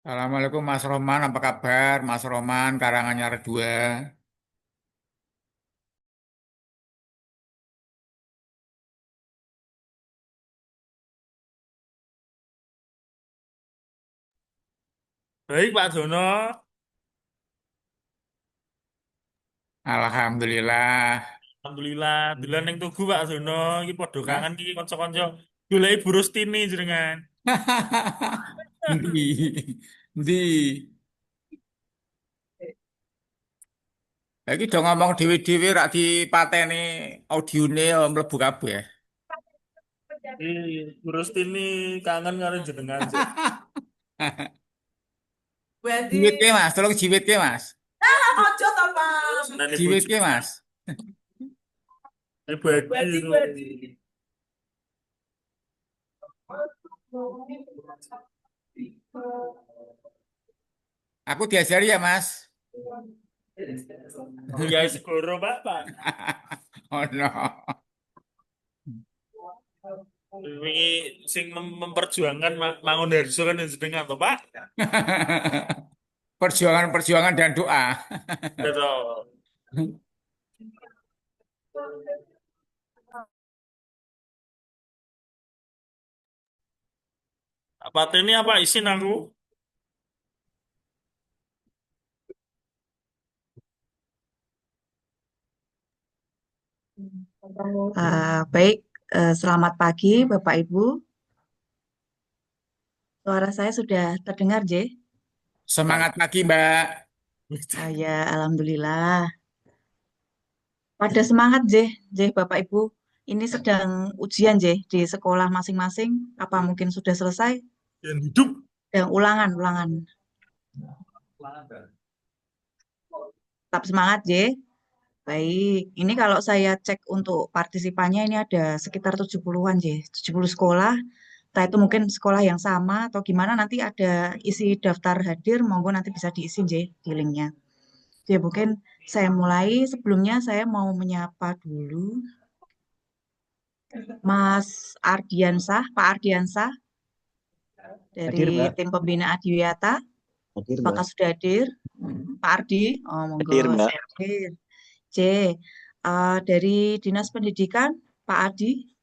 Assalamualaikum Mas Roman, apa kabar? Mas Roman, Karanganyar 2. Baik Pak Dono, Alhamdulillah. alhamdulillah dolan ning Tugu Pak Dono, iki padha Hah? kangen iki kanca-kanca goleki Bu Rustini jenengan. Di, di. Lagi dong ngomong dewi-dewi rak dipateni audione mlebu kabeh. Bu Rustini kangen karo jenengan sih. Jiwit Berarti ke Mas, tolong jiwit ke Mas. ojo to Pak. Senane Jiwit bojo. ke Mas. Berarti. Aku diajari ya Mas. Ya segoro Pak, Pak. Oh no. Ini sing memperjuangkan Mangun Harjo kan jenengan to Pak. Perjuangan-perjuangan dan doa. Betul. Apa ini apa isin aku? Baik, selamat pagi Bapak Ibu. Suara saya sudah terdengar, J. Semangat pagi Mbak. Ya, Alhamdulillah. Pada semangat, J, Bapak Ibu. Ini sedang ujian, J, di sekolah masing-masing. Apa mungkin sudah selesai? Yang hidup. Dan ulangan. Tetap semangat, J. Baik, ini kalau saya cek untuk partisipannya ini ada sekitar 70-an, J. 70 sekolah. Entah itu mungkin sekolah yang sama atau gimana, nanti ada isi daftar hadir, monggo nanti bisa diisi, J, di linknya. Ya, mungkin saya mulai. Sebelumnya saya mau menyapa dulu Mas Ardiansah, Pak Ardiansah Hadir, dari Mbak. tim pembina Adiwiyata. Hadir, Apakah Mbak. sudah hadir? Pak Ardi, oh monggo, Hadir, Mbak. saya hadir. C, dari Dinas Pendidikan, Pak Adi.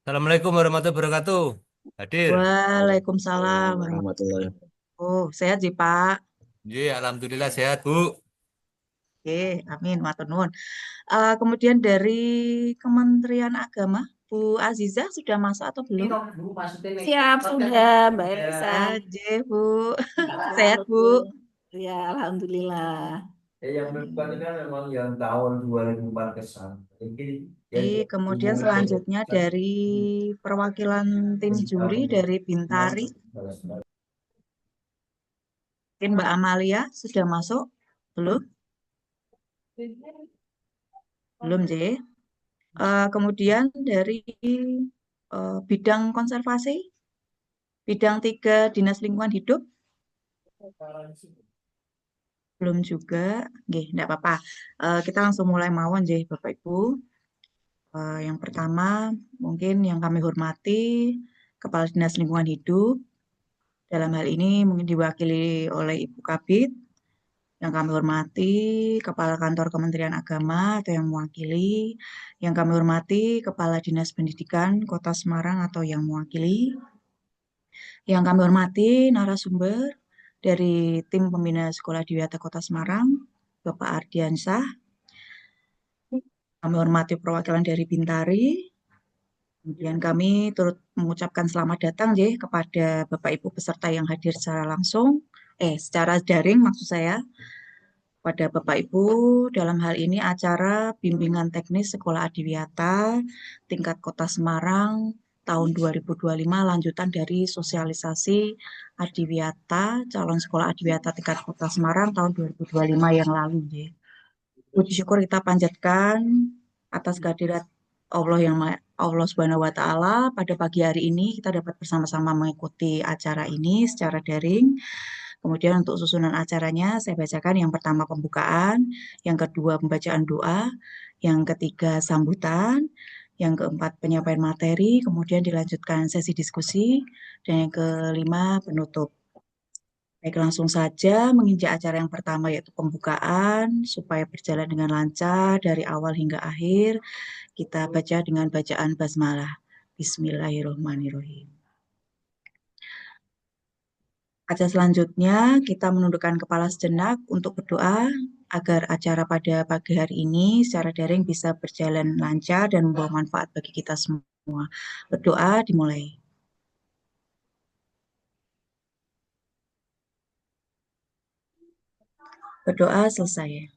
Assalamualaikum warahmatullahi wabarakatuh. Hadir. Waalaikumsalam warahmatullahi Warahmatullahi. wabarakatuh. Oh, sehat sih Pak. Ji, alhamdulillah sehat, Bu. Oke, amin, matur nuwun. Kemudian dari Kementerian Agama, Bu Aziza sudah masuk atau belum? Siap, sudah, Mbak Elisa. Aja, Bu. Sehat, Bu. Assalamualaikum. Ya, Alhamdulillah. Yang depan ini kan memang yang tahun 2004 ke sana. Jadi yang Kemudian selanjutnya dari perwakilan tim juri dari Bintari, mungkin Mbak Amalia sudah masuk? Belum? Belum, J. Kemudian dari bidang konservasi, bidang 3 Dinas Lingkungan Hidup, belum juga. Nggih, enggak apa-apa. Kita langsung mulai mawon, J, Bapak Ibu. Yang pertama, mungkin yang kami hormati Kepala Dinas Lingkungan Hidup, dalam hal ini mungkin diwakili oleh Ibu Kabid. Yang kami hormati Kepala Kantor Kementerian Agama atau yang mewakili. Yang kami hormati Kepala Dinas Pendidikan Kota Semarang atau yang mewakili. Yang kami hormati narasumber dari tim pembina Sekolah Adiwiyata Kota Semarang, Bapak Ardiansah. Kami hormati perwakilan dari Bintari. Kemudian kami turut mengucapkan selamat datang kepada Bapak Ibu peserta yang hadir secara langsung, secara daring maksud saya, pada Bapak Ibu dalam hal ini acara bimbingan teknis Sekolah Adiwiyata tingkat Kota Semarang tahun 2025 lanjutan dari sosialisasi Adiwiyata calon sekolah Adiwiyata tingkat Kota Semarang tahun 2025 yang lalu. Puji syukur kita panjatkan atas kehadirat Allah Subhanahu wa taala pada pagi hari ini kita dapat bersama-sama mengikuti acara ini secara daring. Kemudian untuk susunan acaranya saya bacakan yang pertama pembukaan, yang kedua pembacaan doa, yang ketiga sambutan, Yang keempat, penyampaian materi, kemudian dilanjutkan sesi diskusi, dan yang kelima, penutup. Baik, langsung saja menginjak acara yang pertama yaitu pembukaan supaya berjalan dengan lancar dari awal hingga akhir. Kita baca dengan bacaan basmalah. Bismillahirrahmanirrahim. Acara selanjutnya kita menundukkan kepala sejenak untuk berdoa agar acara pada pagi hari ini secara daring bisa berjalan lancar dan membawa manfaat bagi kita semua. Berdoa dimulai. Berdoa selesai.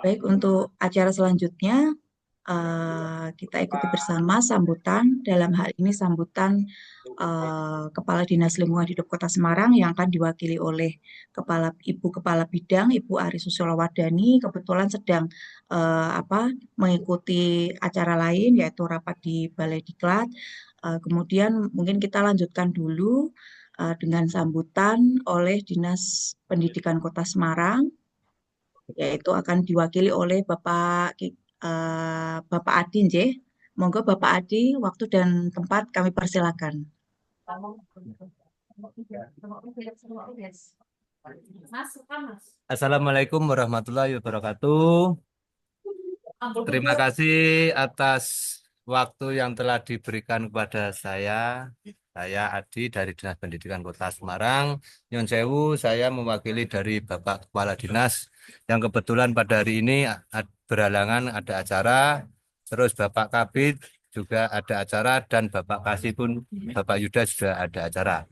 Baik, untuk acara selanjutnya kita ikuti bersama sambutan. Dalam hal ini sambutan Kepala Dinas Lingkungan Hidup Kota Semarang yang akan diwakili oleh Ibu Kepala Bidang, Ibu Ari Susiolawardani, kebetulan sedang mengikuti acara lain yaitu rapat di Balai Diklat. Kemudian mungkin kita lanjutkan dulu dengan sambutan oleh Dinas Pendidikan Kota Semarang, yaitu akan diwakili oleh Bapak Adi, nggih. Monggo Bapak Adi, waktu dan tempat kami persilakan. Assalamualaikum warahmatullahi wabarakatuh. Terima kasih atas waktu yang telah diberikan kepada saya. Saya Adi dari Dinas Pendidikan Kota Semarang. Nyun sewu, saya mewakili dari Bapak Kepala Dinas yang kebetulan pada hari ini berhalangan ada acara. Terus Bapak Kabid juga ada acara dan Bapak Kasih pun Bapak Yuda sudah ada acara.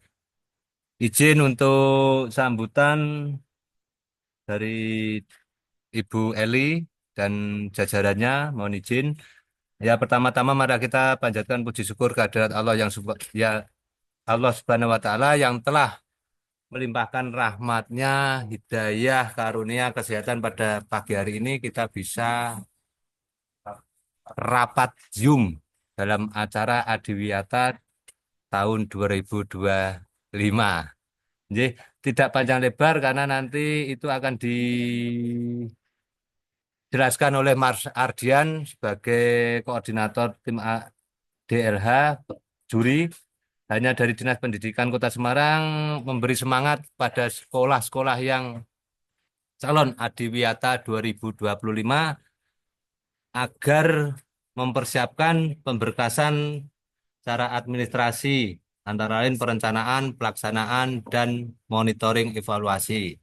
Izin untuk sambutan dari Ibu Eli dan jajarannya, mohon izin. Ya, pertama-tama mari kita panjatkan puji syukur kehadirat Allah ya Allah Subhanahu wa taala yang telah melimpahkan rahmatnya, hidayah, karunia, kesehatan pada pagi hari ini kita bisa rapat Zoom dalam acara Adiwiyata tahun 2025. Jadi, tidak panjang lebar karena nanti itu akan dijelaskan oleh Mas Ardian sebagai koordinator tim DLH juri. Hanya dari Dinas Pendidikan Kota Semarang memberi semangat pada sekolah-sekolah yang calon Adiwiyata 2025 agar mempersiapkan pemberkasan cara administrasi antara lain perencanaan, pelaksanaan, dan monitoring evaluasi.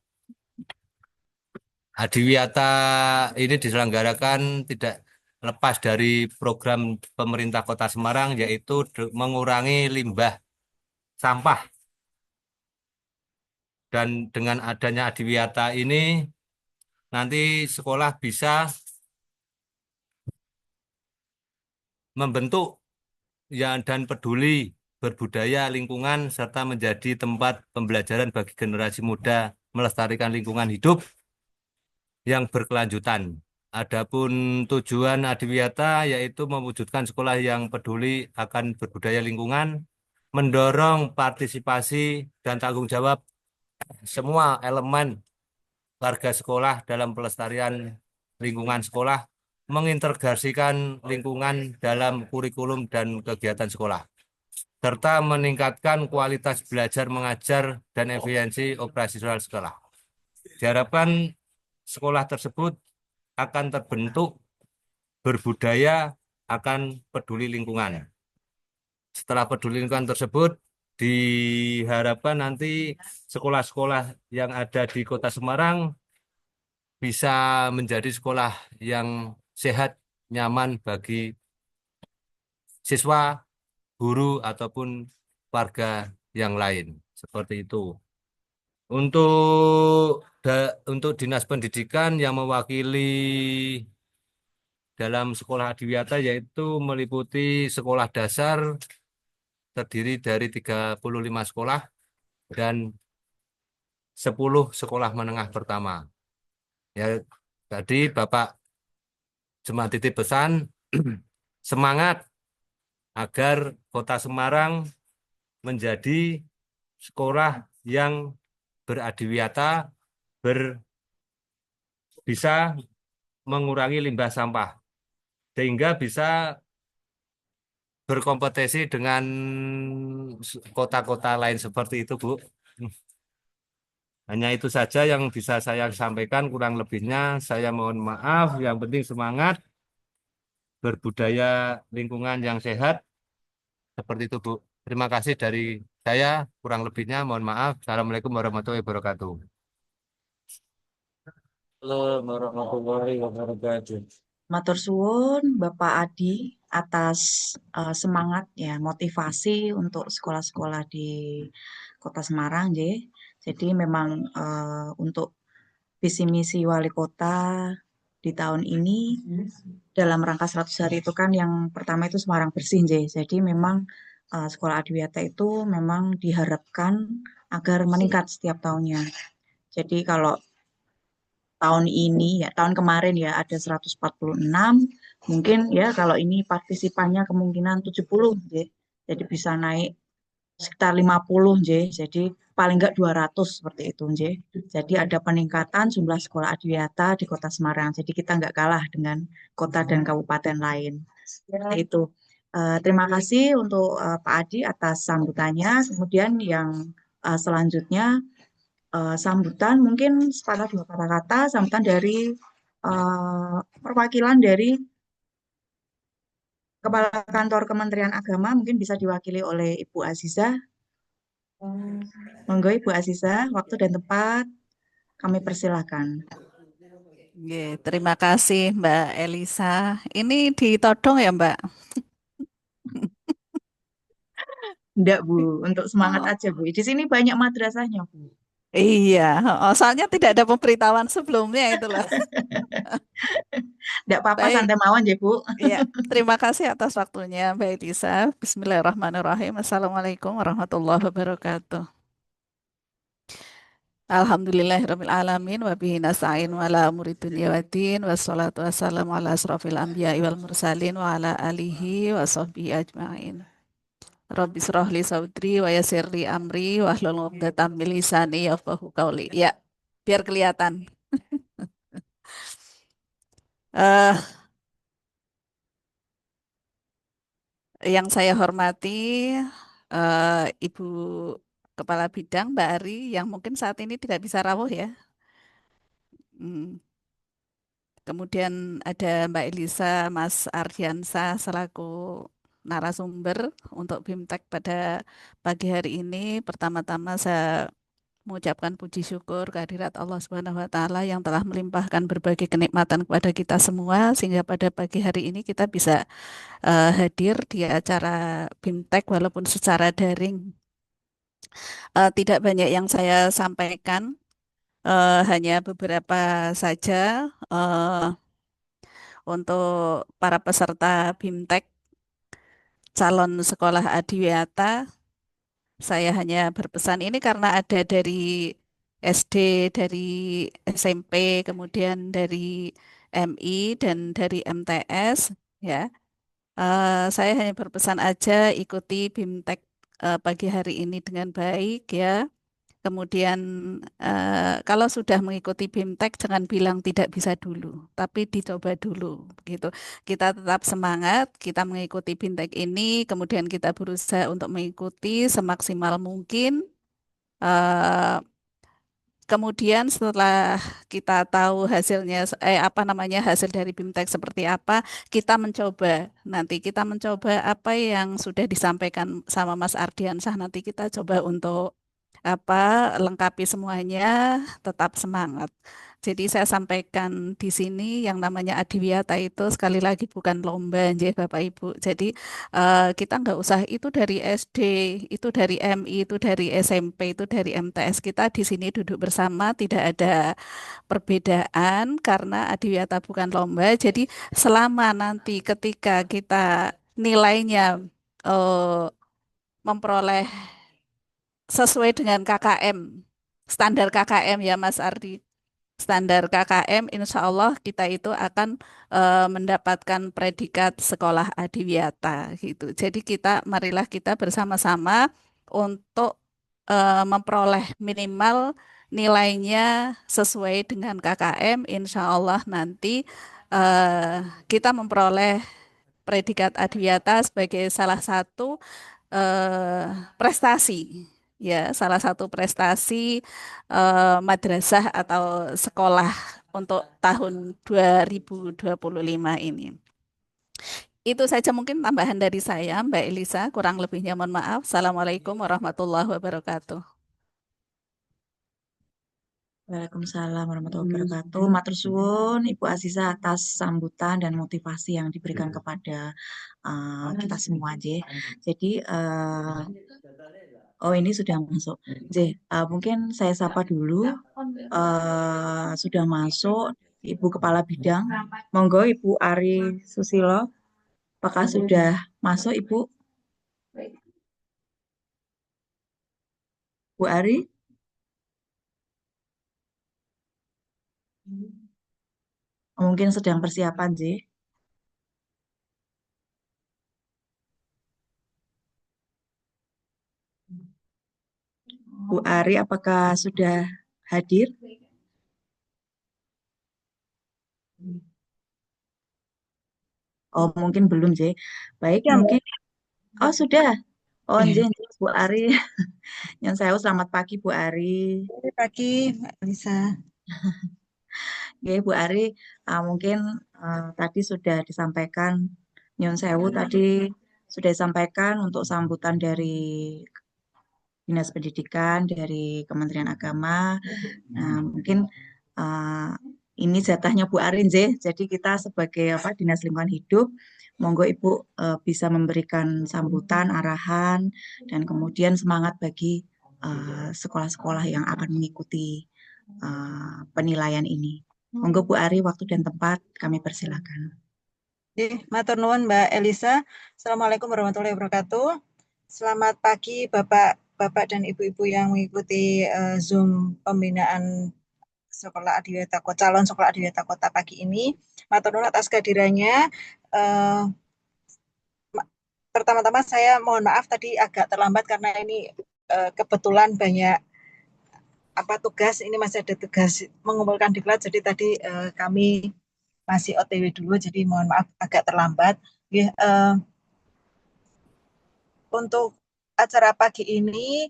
Adiwiyata ini diselenggarakan tidak lepas dari program pemerintah Kota Semarang, yaitu mengurangi limbah sampah. Dan dengan adanya Adiwiyata ini, nanti sekolah bisa membentuk dan peduli berbudaya lingkungan serta menjadi tempat pembelajaran bagi generasi muda melestarikan lingkungan hidup yang berkelanjutan. Adapun tujuan Adiwiyata yaitu mewujudkan sekolah yang peduli akan berbudaya lingkungan, mendorong partisipasi dan tanggung jawab semua elemen warga sekolah dalam pelestarian lingkungan sekolah, mengintegrasikan lingkungan dalam kurikulum dan kegiatan sekolah, serta meningkatkan kualitas belajar mengajar dan efisiensi operasional sekolah. Diharapkan sekolah tersebut akan terbentuk berbudaya akan peduli lingkungan. Setelah peduli lingkungan tersebut, diharapkan nanti sekolah-sekolah yang ada di Kota Semarang bisa menjadi sekolah yang sehat, nyaman bagi siswa, guru, ataupun warga yang lain. Seperti itu. Untuk Dinas Pendidikan yang mewakili dalam sekolah Adiwiyata yaitu meliputi sekolah dasar terdiri dari 35 sekolah dan 10 sekolah menengah pertama. Ya, tadi Bapak cuma titip pesan semangat agar Kota Semarang menjadi sekolah yang beradiwiyata, bisa mengurangi limbah sampah. sehingga bisa berkompetisi dengan kota-kota lain seperti itu, Bu. Hanya itu saja yang bisa saya sampaikan, kurang lebihnya saya mohon maaf. Yang penting semangat, berbudaya lingkungan yang sehat, seperti itu, Bu. Terima kasih dari saya, kurang lebihnya mohon maaf. Assalamualaikum warahmatullahi wabarakatuh. Halo warahmatullahi wabarakatuh. Matur suwun Bapak Adi atas semangat ya motivasi untuk sekolah-sekolah di Kota Semarang, nggih. Jadi memang untuk visi misi wali kota di tahun ini dalam rangka 100 hari itu kan yang pertama itu Semarang bersih, nggih. Jadi memang Sekolah Adiwiyata itu memang diharapkan agar meningkat setiap tahunnya. Jadi kalau tahun ini ya tahun kemarin ya ada 146, mungkin ya kalau ini partisipannya kemungkinan 70 J. Jadi bisa naik sekitar 50 J. Jadi paling enggak 200 seperti itu J. Jadi ada peningkatan jumlah sekolah adiwiyata di Kota Semarang. Jadi kita enggak kalah dengan kota dan kabupaten lain. Seperti itu. Terima kasih untuk Pak Adi atas sambutannya. Kemudian yang selanjutnya sambutan mungkin sepatah dua kata-kata sambutan dari perwakilan dari Kepala Kantor Kementerian Agama mungkin bisa diwakili oleh Ibu Aziza. Monggo Ibu Aziza, waktu dan tempat kami persilahkan. Terima kasih Mbak Elisa. Ini ditodong ya Mbak? Enggak Bu, untuk semangat Oh, aja Bu. Di sini banyak madrasahnya Bu. iya, soalnya tidak ada pemberitahuan sebelumnya itu loh. Enggak apa-apa, Baik, santai mawon ya Bu. iya. Terima kasih atas waktunya Mbak Elisa. Bismillahirrahmanirrahim. Assalamualaikum warahmatullahi wabarakatuh. Alhamdulillahirabbil alamin wa bihi nasta'in wa ala umuri dunya waddin wassalatu wassalamu ala asrofil anbiya'i wal mursalin wa ala alihi wa sahbihi ajma'in. Rabbi shrah li sadri wa yassir li amri wa hlul 'uqdatam min lisani yafqahu qawli. Ya, biar kelihatan. Eh, yang saya hormati Ibu Kepala Bidang Mbak Ari yang mungkin saat ini tidak bisa rawuh ya. Hmm. Kemudian ada Mbak Elisa, Mas Ardiansah selaku narasumber untuk BIMTEK pada pagi hari ini. Pertama-tama saya mengucapkan puji syukur kehadirat Allah Subhanahu wa taala yang telah melimpahkan berbagai kenikmatan kepada kita semua sehingga pada pagi hari ini kita bisa hadir di acara BIMTEK walaupun secara daring. Tidak banyak yang saya sampaikan, hanya beberapa saja. Untuk para peserta BIMTEK calon sekolah adiwiyata, saya hanya berpesan ini karena ada dari SD, dari SMP, kemudian dari MI dan dari MTS, ya. Saya hanya berpesan aja ikuti BIMTEK pagi hari ini dengan baik, ya. Kemudian kalau sudah mengikuti BIMTEK jangan bilang tidak bisa dulu, tapi dicoba dulu gitu. Kita tetap semangat, kita mengikuti BIMTEK ini, kemudian kita berusaha untuk mengikuti semaksimal mungkin. eh, Kemudian setelah kita tahu hasilnya, apa namanya hasil dari BIMTEK seperti apa, kita mencoba apa yang sudah disampaikan sama Mas Ardiansah. Nanti kita coba untuk apa lengkapi semuanya, tetap semangat. Jadi saya sampaikan di sini yang namanya adiwiyata itu sekali lagi bukan lomba, nggih Bapak Ibu. Jadi kita nggak usah itu dari SD, itu dari MI, itu dari SMP, itu dari MTS. Kita di sini duduk bersama, tidak ada perbedaan karena adiwiyata bukan lomba. Jadi selama nanti ketika kita nilainya eh, memperoleh sesuai dengan KKM, standar KKM ya Mas Ardi. Standar KKM, insya Allah kita itu akan mendapatkan predikat sekolah adiwiyata gitu. Jadi marilah kita bersama-sama untuk memperoleh minimal nilainya sesuai dengan KKM. Insya Allah nanti eh, kita memperoleh predikat adiwiyata sebagai salah satu eh, prestasi, ya, salah satu prestasi madrasah atau sekolah untuk tahun 2025 ini. Itu saja mungkin tambahan dari saya, Mbak Elisa. Kurang lebihnya mohon maaf. Assalamualaikum warahmatullahi wabarakatuh. Waalaikumsalam warahmatullahi wabarakatuh. Matur suwun Ibu Aziza atas sambutan dan motivasi yang diberikan kepada kita semua, J. Jadi, oh ini sudah masuk. J, mungkin saya sapa dulu. Sudah masuk Ibu Kepala Bidang. Monggo Ibu Ari Susilo. Apakah sudah masuk Ibu? Bu Ari? Mungkin sedang persiapan, J. Bu Ari, apakah sudah hadir? Oh, mungkin belum, J. Baik, Ya, Mbak. mungkin. Oh, sudah. Oh, J, Bu Ari. Yang saya selamat pagi, Bu Ari. Selamat pagi, Mbak Lisa. Oke, Bu Ari, mungkin tadi sudah disampaikan, Nyon Sewu tadi sudah disampaikan untuk sambutan dari Dinas Pendidikan, dari Kementerian Agama. Nah, mungkin ini jatahnya Bu Arin, jadi kita sebagai Dinas Lingkungan Hidup, monggo Ibu bisa memberikan sambutan, arahan, dan kemudian semangat bagi sekolah-sekolah yang akan mengikuti penilaian ini. Monggo Bu Ari, waktu dan tempat kami persilakan. Matur nuwun Mbak Elisa. Assalamualaikum warahmatullahi wabarakatuh. Selamat pagi Bapak dan Ibu-ibu yang mengikuti Zoom pembinaan sekolah adiwiyata calon sekolah adiwiyata kota pagi ini. Matur nuwun atas kehadirannya. Pertama-tama saya mohon maaf tadi agak terlambat karena ini kebetulan banyak tugas, ini masih ada tugas mengumpulkan diklat, jadi tadi kami masih OTW dulu, jadi mohon maaf agak terlambat. Untuk acara pagi ini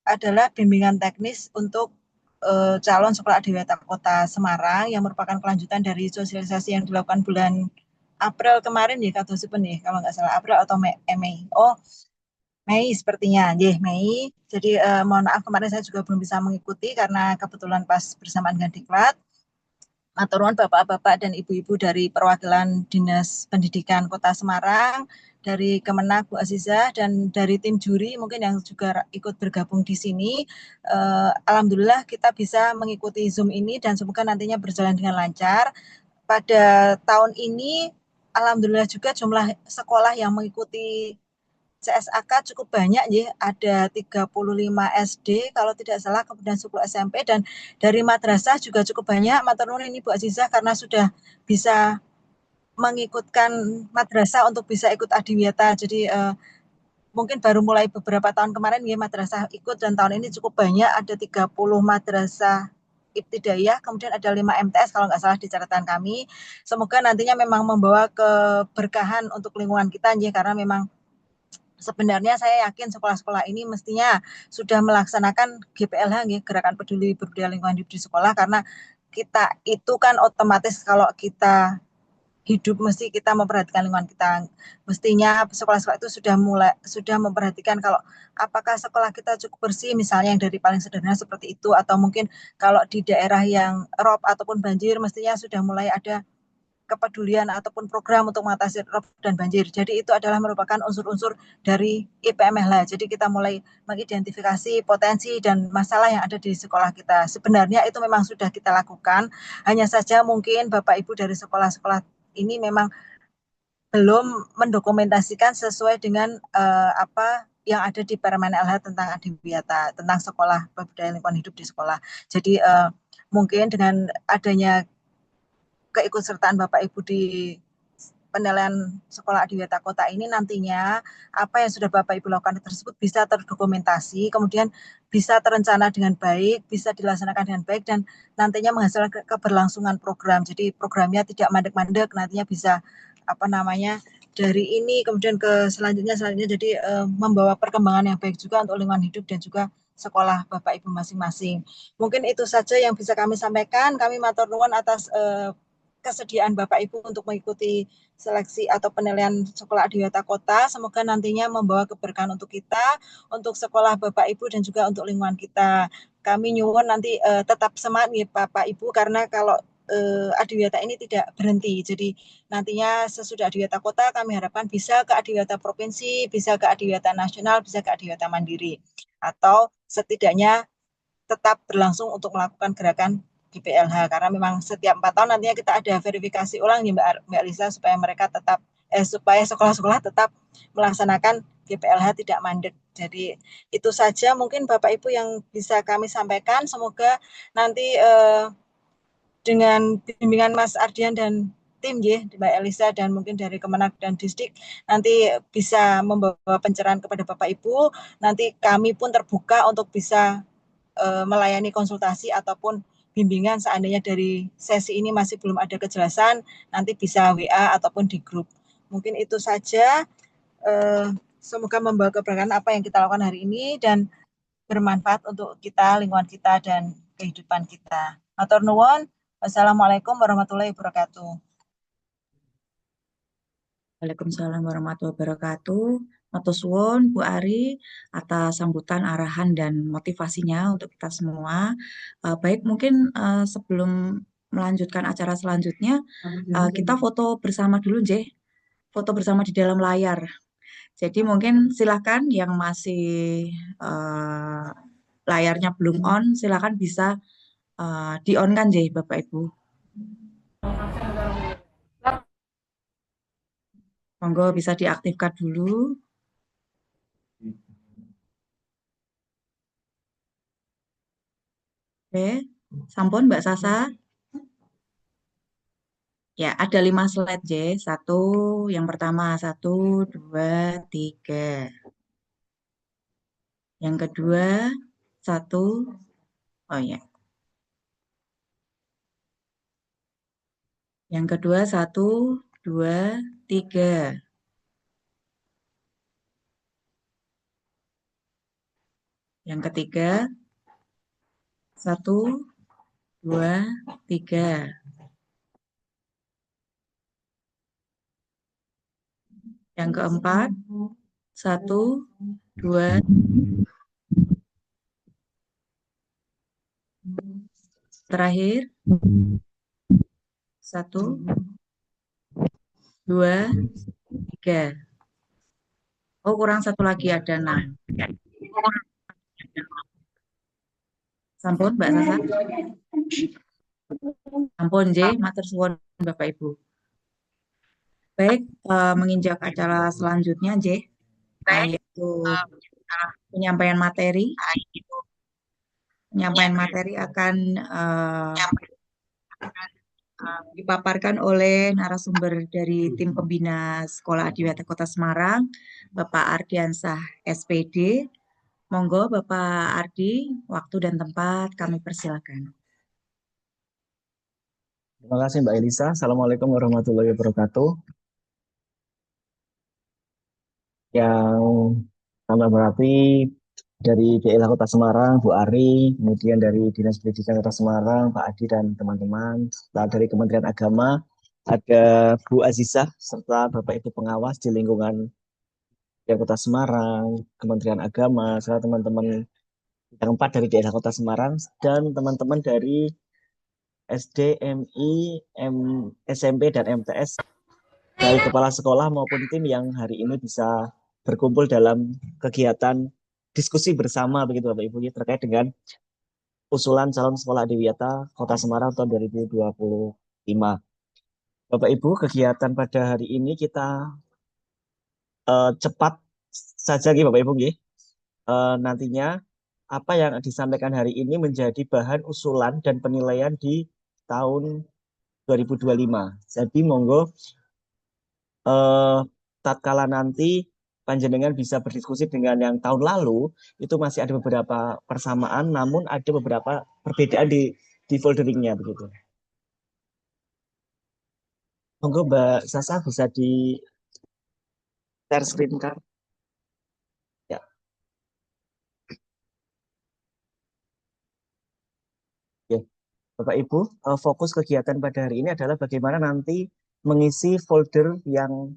adalah bimbingan teknis untuk calon sekolah adiwiyata Kota Semarang yang merupakan kelanjutan dari sosialisasi yang dilakukan bulan April kemarin ya, kalau nggak salah April atau Mei. Oh, Mei sepertinya, Mei. Jadi mohon maaf kemarin saya juga belum bisa mengikuti karena kebetulan pas bersamaan dengan diklat. Matur nuwun Bapak-bapak dan Ibu-ibu dari perwakilan Dinas Pendidikan Kota Semarang, dari Kemenak Bu Aziza, dan dari tim juri mungkin yang juga ikut bergabung di sini. Alhamdulillah kita bisa mengikuti Zoom ini dan semoga nantinya berjalan dengan lancar. Pada tahun ini alhamdulillah juga jumlah sekolah yang mengikuti CSAK cukup banyak ya, ada 35 SD kalau tidak salah, kemudian 10 SMP, dan dari madrasah juga cukup banyak. Matur nuwun ini Bu Azizah karena sudah bisa mengikutkan madrasah untuk bisa ikut adiwiyata. Jadi mungkin baru mulai beberapa tahun kemarin ya madrasah ikut, dan tahun ini cukup banyak, ada 30 madrasah ibtidaiyah, kemudian ada 5 MTS kalau nggak salah di catatan kami. Semoga nantinya memang membawa keberkahan untuk lingkungan kita ya, karena memang sebenarnya saya yakin sekolah-sekolah ini mestinya sudah melaksanakan GPLH, Gerakan Peduli Berbudaya Lingkungan Hidup di sekolah, karena kita itu kan otomatis kalau kita hidup mesti kita memperhatikan lingkungan kita. Mestinya sekolah-sekolah itu sudah memperhatikan kalau apakah sekolah kita cukup bersih, misalnya yang dari paling sederhana seperti itu, atau mungkin kalau di daerah yang rob ataupun banjir mestinya sudah mulai ada kepedulian ataupun program untuk mengatasi rob dan banjir. Jadi itu adalah merupakan unsur-unsur dari IPMLH. Jadi kita mulai mengidentifikasi potensi dan masalah yang ada di sekolah kita. Sebenarnya itu memang sudah kita lakukan. Hanya saja mungkin Bapak Ibu dari sekolah-sekolah ini memang belum mendokumentasikan sesuai dengan apa yang ada di Permen LH tentang adiwiyata, tentang sekolah budaya lingkungan hidup di sekolah. Jadi mungkin dengan adanya keikutsertaan Bapak Ibu di penilaian sekolah adiwiyata kota ini nantinya apa yang sudah Bapak Ibu lakukan tersebut bisa terdokumentasi, kemudian bisa terencana dengan baik, bisa dilaksanakan dengan baik, dan nantinya menghasilkan keberlangsungan program. Jadi programnya tidak mandek-mandek, nantinya bisa apa namanya dari ini kemudian ke selanjutnya jadi membawa perkembangan yang baik juga untuk lingkungan hidup dan juga sekolah Bapak Ibu masing-masing. Mungkin itu saja yang bisa kami sampaikan. Kami matur nuwun atas kesediaan Bapak Ibu untuk mengikuti seleksi atau penilaian sekolah adiwiyata kota. Semoga nantinya membawa keberkahan untuk kita, untuk sekolah Bapak Ibu dan juga untuk lingkungan kita. Kami nyuwun nanti tetap semangat nih Bapak Ibu, karena kalau adiwiyata ini tidak berhenti. Jadi nantinya sesudah adiwiyata kota kami harapkan bisa ke adiwiyata provinsi, bisa ke adiwiyata nasional, bisa ke adiwiyata mandiri. Atau setidaknya tetap berlangsung untuk melakukan gerakan GPLH, karena memang setiap 4 tahun nantinya kita ada verifikasi ulang ya Mbak Lisa, supaya mereka tetap supaya sekolah-sekolah tetap melaksanakan GPLH tidak mandek. Jadi itu saja mungkin Bapak Ibu yang bisa kami sampaikan. Semoga nanti dengan bimbingan Mas Ardian dan tim ya, Mbak Elisa dan mungkin dari Kemenak dan Distrik nanti bisa membawa pencerahan kepada Bapak Ibu. Nanti kami pun terbuka untuk bisa melayani konsultasi ataupun bimbingan seandainya dari sesi ini masih belum ada kejelasan, nanti bisa WA ataupun di grup. Mungkin itu saja. Semoga membawa keberkahan apa yang kita lakukan hari ini dan bermanfaat untuk kita, lingkungan kita, dan kehidupan kita. Matur nuwun. Wassalamualaikum warahmatullahi wabarakatuh. Waalaikumsalam warahmatullahi wabarakatuh. Matur suwun Bu Ari atas sambutan, arahan, dan motivasinya untuk kita semua. Baik, mungkin sebelum melanjutkan acara selanjutnya, kita foto bersama dulu, Jeh. Foto bersama di dalam layar. Jadi mungkin silakan yang masih layarnya belum on, silakan bisa di-on kan, Jeh, Bapak Ibu. Monggo bisa diaktifkan dulu. Oke, sampun Mbak Sasa. Ya, ada 5 slide, J. Yang pertama, 1, 2, 3. Yang kedua, 1. Oh ya. Yang kedua, 1, 2, 3. Yang ketiga, 1, 2, 3. Yang keempat, 1, 2. Terakhir, 1, 2, 3. Oh, kurang satu lagi, ada 6. Sampun, Mbak Sasa? Sampun, J. Matur suwun Bapak Ibu. Baik, menginjak acara selanjutnya, J. Yaitu penyampaian materi. Penyampaian materi akan dipaparkan oleh narasumber dari tim pembina Sekolah Adiwiyata Kota Semarang, Bapak Ardiansah, SPD. Monggo Bapak Ardi, waktu dan tempat kami persilakan. Terima kasih Mbak Elisa. Assalamualaikum warahmatullahi wabarakatuh. Yang tambah berarti dari DLH Kota Semarang, Bu Ari, kemudian dari Dinas Pendidikan Kota Semarang, Pak Adi dan teman-teman, serta dari Kementerian Agama, ada Bu Azizah, serta Bapak Ibu pengawas di lingkungan yang Kota Semarang, Kementerian Agama, serta teman-teman yang 4 dari DLH Kota Semarang, dan teman-teman dari SD, MI, SMP, dan MTS, baik kepala sekolah maupun tim yang hari ini bisa berkumpul dalam kegiatan diskusi bersama begitu Bapak Ibu terkait dengan usulan calon sekolah adiwiyata Kota Semarang tahun 2025. Bapak Ibu, kegiatan pada hari ini kita cepat saja Bapak Ibu. Nantinya apa yang disampaikan hari ini menjadi bahan usulan dan penilaian di tahun 2025. Jadi monggo eh, tatkala nanti panjenengan bisa berdiskusi dengan yang tahun lalu, itu masih ada beberapa persamaan, namun ada beberapa perbedaan di folderingnya begitu. Monggo Mbak Sasa bisa di share screen kan? Ya. Ya. Bapak Ibu, fokus kegiatan pada hari ini adalah bagaimana nanti mengisi folder yang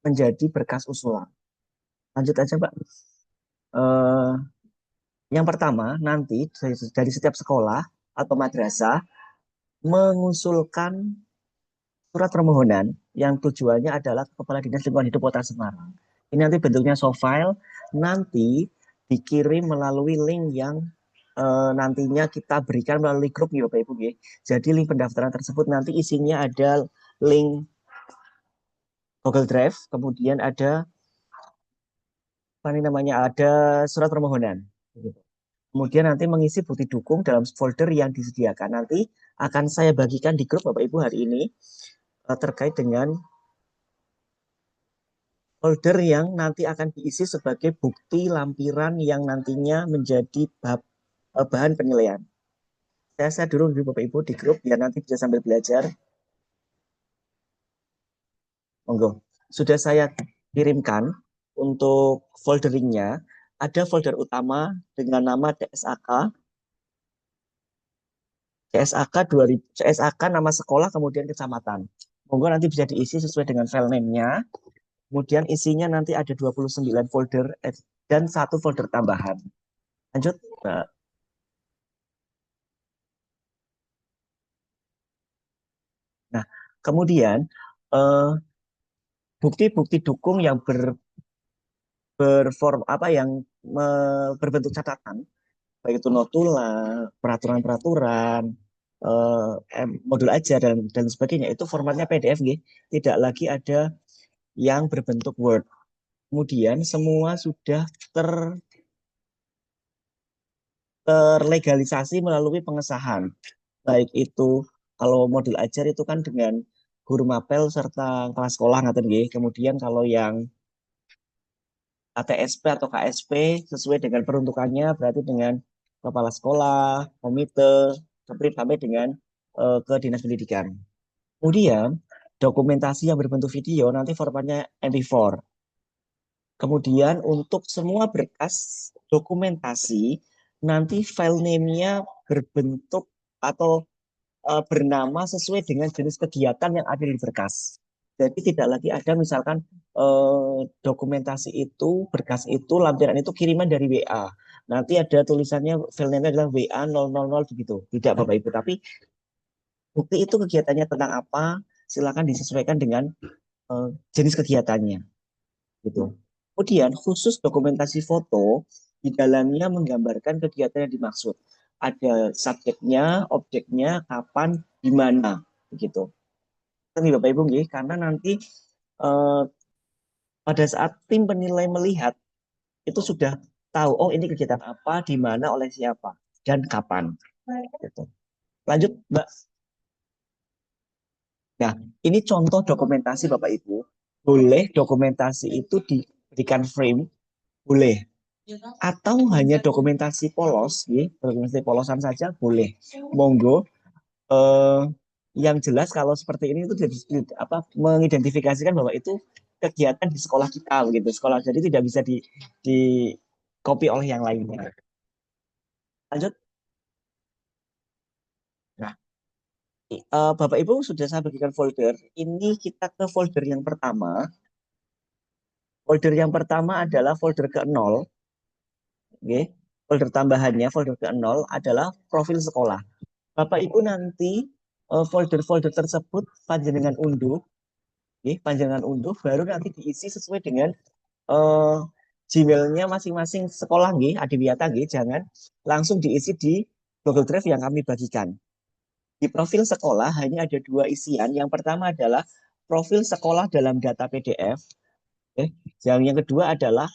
menjadi berkas usulan. Lanjut aja, Pak. Eh, yang pertama, nanti dari setiap sekolah atau madrasah mengusulkan surat permohonan yang tujuannya adalah ke Kepala Dinas Lingkungan Hidup Kota Semarang. Ini nanti bentuknya soft file, nanti dikirim melalui link yang nantinya kita berikan melalui grup ya Bapak Ibu. Jadi link pendaftaran tersebut nanti isinya ada link Google Drive, kemudian ada apa ini namanya, ada surat permohonan. Kemudian nanti mengisi bukti dukung dalam folder yang disediakan. Nanti akan saya bagikan di grup Bapak Ibu hari ini terkait dengan folder yang nanti akan diisi sebagai bukti lampiran yang nantinya menjadi bahan penilaian. Saya dulu Bapak Ibu di grup biar nanti bisa sambil belajar. Monggo. Sudah saya kirimkan untuk folderingnya. Ada folder utama dengan nama CSAK. CSAK 2000, CSAK nama sekolah kemudian kecamatan. Monggo nanti bisa diisi sesuai dengan file name-nya. Kemudian isinya nanti ada 29 folder dan 1 folder tambahan. Lanjut, Mbak. Nah, kemudian bukti-bukti dukung yang berform apa yang berbentuk catatan, baik itu notula, peraturan-peraturan, modul ajar dan sebagainya, itu formatnya PDF, tidak lagi ada yang berbentuk Word. Kemudian semua sudah terlegalisasi melalui pengesahan, baik itu kalau modul ajar itu kan dengan guru mapel serta kepala sekolah ngaten nggih. Kemudian kalau yang ATSP atau KSP sesuai dengan peruntukannya berarti dengan kepala sekolah, komite, sampai dengan ke dinas pendidikan. Kemudian dokumentasi yang berbentuk video nanti formatnya MP4. Kemudian untuk semua berkas dokumentasi nanti file name-nya berbentuk atau bernama sesuai dengan jenis kegiatan yang ada di berkas. Jadi tidak lagi ada misalkan dokumentasi itu, berkas itu, lampiran itu kiriman dari WA. Nanti ada tulisannya file name adalah WA 000 begitu. Tidak Bapak Ibu, tapi bukti itu kegiatannya tentang apa, silakan disesuaikan dengan jenis kegiatannya. Gitu. Kemudian khusus dokumentasi foto di dalamnya menggambarkan kegiatan yang dimaksud. Ada subjeknya, objeknya, kapan, di mana, begitu. Ini Bapak Ibu, karena nanti pada saat tim penilai melihat itu sudah tahu, oh ini kegiatan apa, di mana, oleh siapa, dan kapan. Gitu. Lanjut, Mbak. Nah, ini contoh dokumentasi Bapak Ibu. Boleh dokumentasi itu diberikan frame, boleh. Atau hanya dokumentasi polos, dokumentasi polosan saja boleh. Monggo. Yang jelas kalau seperti ini itu mengidentifikasikan bahwa itu kegiatan di sekolah kita begitu, sekolah, jadi tidak bisa di copy oleh yang lainnya. Lanjut. Nah, Bapak Ibu sudah saya bagikan folder. Ini kita ke folder yang pertama. Folder yang pertama adalah folder ke-0. Folder tambahannya, folder ke-0 adalah profil sekolah. Bapak Ibu nanti folder-folder tersebut panjenengan unduh, baru nanti diisi sesuai dengan Gmail-nya masing-masing sekolah, Adiwiyata, jangan langsung diisi di Google Drive yang kami bagikan. Di profil sekolah hanya ada 2 isian. Yang pertama adalah profil sekolah dalam data PDF. Yang kedua adalah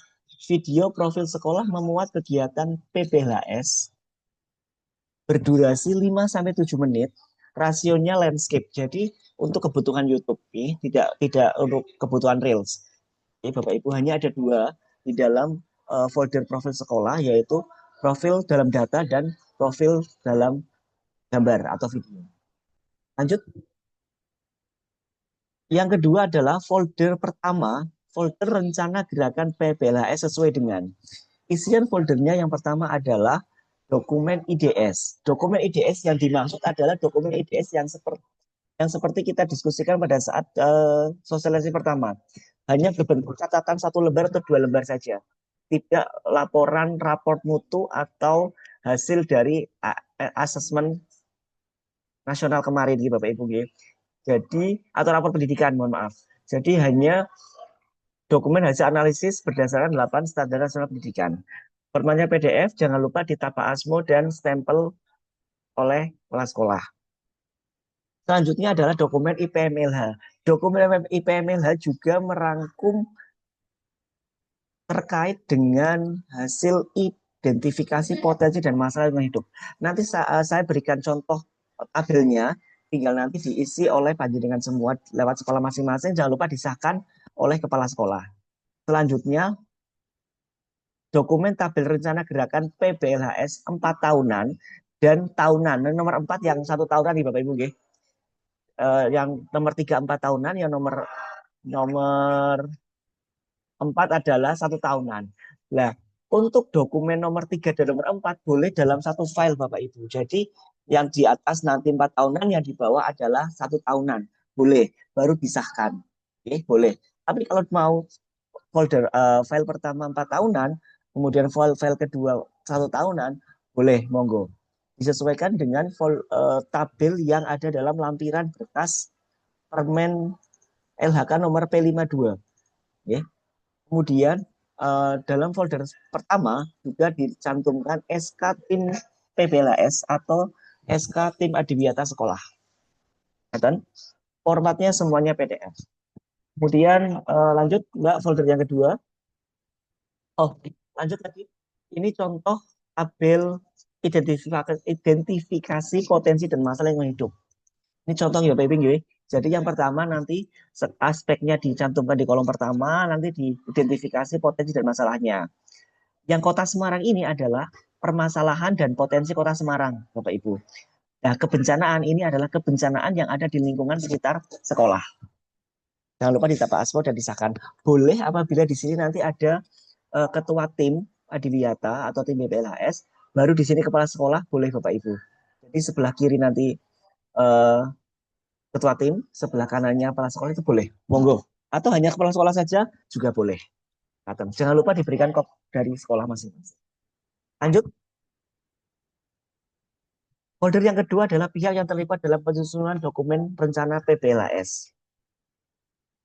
video profil sekolah memuat kegiatan PPHS berdurasi 5-7 menit, rasionya landscape. Jadi untuk kebutuhan YouTube, tidak untuk kebutuhan Reels. Bapak Ibu, hanya ada 2 di dalam folder profil sekolah, yaitu profil dalam data dan profil dalam gambar atau video. Lanjut. Yang kedua adalah folder pertama, folder rencana gerakan PPLHS sesuai dengan. Isian foldernya yang pertama adalah dokumen IDS. Dokumen IDS yang dimaksud adalah dokumen IDS yang seperti kita diskusikan pada saat sosialisasi pertama. Hanya berbentuk catatan 1 lembar atau 2 lembar saja. Tidak laporan raport mutu atau hasil dari asesmen nasional kemarin, Bapak Ibu. Jadi, atau rapor pendidikan, mohon maaf. Jadi hanya dokumen hasil analisis berdasarkan 8 standar nasional pendidikan. Formatnya PDF, jangan lupa ditapa asmo dan stempel oleh kepala sekolah. Selanjutnya adalah dokumen IPMLH. Dokumen IPMLH juga merangkum terkait dengan hasil identifikasi potensi dan masalah lingkungan hidup. Nanti saya berikan contoh tabelnya, tinggal nanti diisi oleh panjenengan semua lewat sekolah masing-masing. Jangan lupa disahkan oleh kepala sekolah. Selanjutnya, dokumen tabel rencana gerakan PPLHS 4 tahunan dan tahunan. Nomor 4 yang 1 tahunan nih Bapak Ibu. Yang nomor 3 4 tahunan, yang nomor 4 adalah 1 tahunan. Nah, untuk dokumen nomor 3 dan nomor 4 boleh dalam satu file Bapak Ibu. Jadi yang di atas nanti 4 tahunan, yang di bawah adalah 1 tahunan. Boleh, baru disahkan. Oke, boleh. Tapi kalau mau folder file pertama 4 tahunan, kemudian file kedua 1 tahunan, boleh, monggo. Disesuaikan dengan tabel yang ada dalam lampiran berkas Permen LHK nomor P52. Ya. Kemudian dalam folder pertama juga dicantumkan SK tim PPLHS atau SK tim Adiwiyata sekolah. Dan formatnya semuanya PDF. Kemudian lanjut Mbak, folder yang kedua. Oh, lanjut lagi. Ini contoh tabel identifikasi potensi dan masalah yang hidup. Ini contoh ya Bapak Ibu. Jadi yang pertama nanti aspeknya dicantumkan di kolom pertama, nanti diidentifikasi potensi dan masalahnya. Yang Kota Semarang ini adalah permasalahan dan potensi Kota Semarang, Bapak Ibu. Nah, kebencanaan ini adalah kebencanaan yang ada di lingkungan sekitar sekolah. Jangan lupa ditapa asmo dan disahkan. Boleh apabila di sini nanti ada ketua tim Adiwiyata atau tim BPLHS, baru di sini kepala sekolah, boleh Bapak Ibu. Jadi sebelah kiri nanti ketua tim, sebelah kanannya kepala sekolah itu boleh, monggo. Atau hanya kepala sekolah saja juga boleh. Jangan lupa diberikan kop dari sekolah masing-masing. Lanjut. Folder yang kedua adalah pihak yang terlibat dalam penyusunan dokumen rencana PPLHS.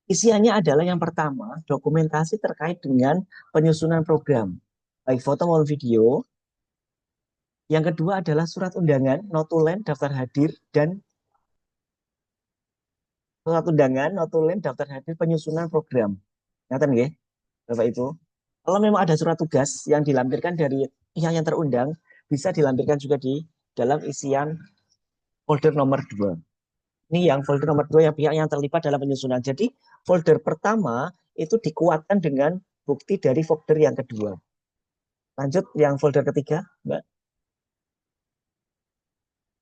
Isiannya adalah yang pertama, dokumentasi terkait dengan penyusunan program, baik foto maupun video. Yang kedua adalah surat undangan, notulen, daftar hadir, dan surat undangan, notulen, daftar hadir penyusunan program. Ingat nggih, Bapak Ibu? Kalau memang ada surat tugas yang dilampirkan dari pihak yang terundang, bisa dilampirkan juga di dalam isian folder nomor 2. Ini yang folder nomor 2 yang pihak yang terlibat dalam penyusunan. Jadi folder pertama itu dikuatkan dengan bukti dari folder yang kedua. Lanjut yang folder ketiga, Mbak.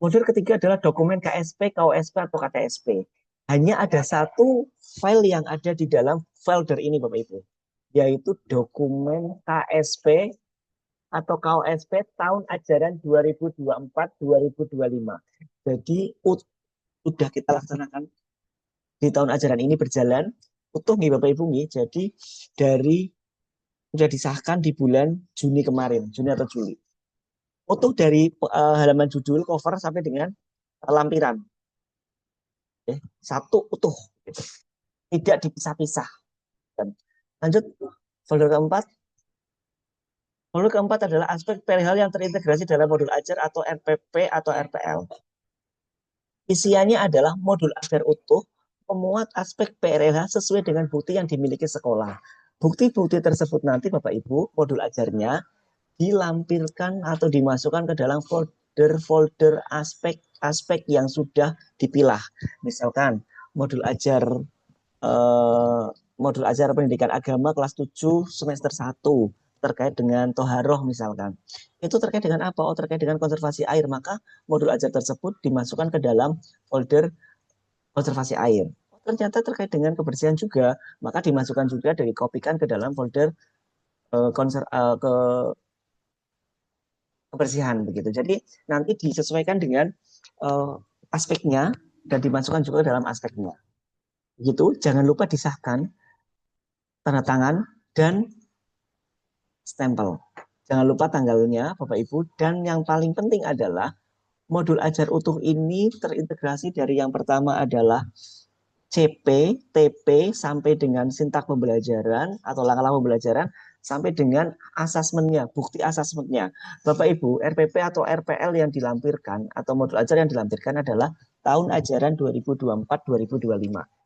Folder ketiga adalah dokumen KSP, KOSP, atau KTSP. Hanya ada satu file yang ada di dalam folder ini, Bapak Ibu, yaitu dokumen KSP atau KOSP tahun ajaran 2024-2025. Jadi sudah kita laksanakan di tahun ajaran ini berjalan utuh nih Bapak Ibu nih. Jadi sudah disahkan di bulan Juni kemarin, Juni atau Juli. Utuh dari halaman judul, cover sampai dengan lampiran. Satu utuh, tidak dipisah-pisah. Lanjut folder keempat. Folder keempat adalah aspek perihal yang terintegrasi dalam modul ajar atau RPP atau RPL. Isiannya adalah modul ajar utuh, memuat aspek PRLH sesuai dengan bukti yang dimiliki sekolah. Bukti-bukti tersebut nanti Bapak Ibu, modul ajarnya dilampirkan atau dimasukkan ke dalam folder aspek yang sudah dipilah. Misalkan modul ajar pendidikan agama kelas 7 semester 1 terkait dengan toharoh misalkan. Itu terkait dengan apa? Oh, terkait dengan konservasi air. Maka modul ajar tersebut dimasukkan ke dalam folder konservasi air. Oh, ternyata terkait dengan kebersihan juga, maka dimasukkan juga dari kopikan ke dalam folder kebersihan begitu. Jadi nanti disesuaikan dengan aspeknya dan dimasukkan juga ke dalam aspeknya. Begitu, jangan lupa disahkan, tanda tangan, dan stempel. Jangan lupa tanggalnya, Bapak Ibu. Dan yang paling penting adalah modul ajar utuh ini terintegrasi dari yang pertama adalah CP, TP, sampai dengan sintak pembelajaran atau langkah-langkah pembelajaran, sampai dengan asesmennya, bukti asesmennya. Bapak Ibu, RPP atau RPL yang dilampirkan atau modul ajar yang dilampirkan adalah tahun ajaran 2024-2025.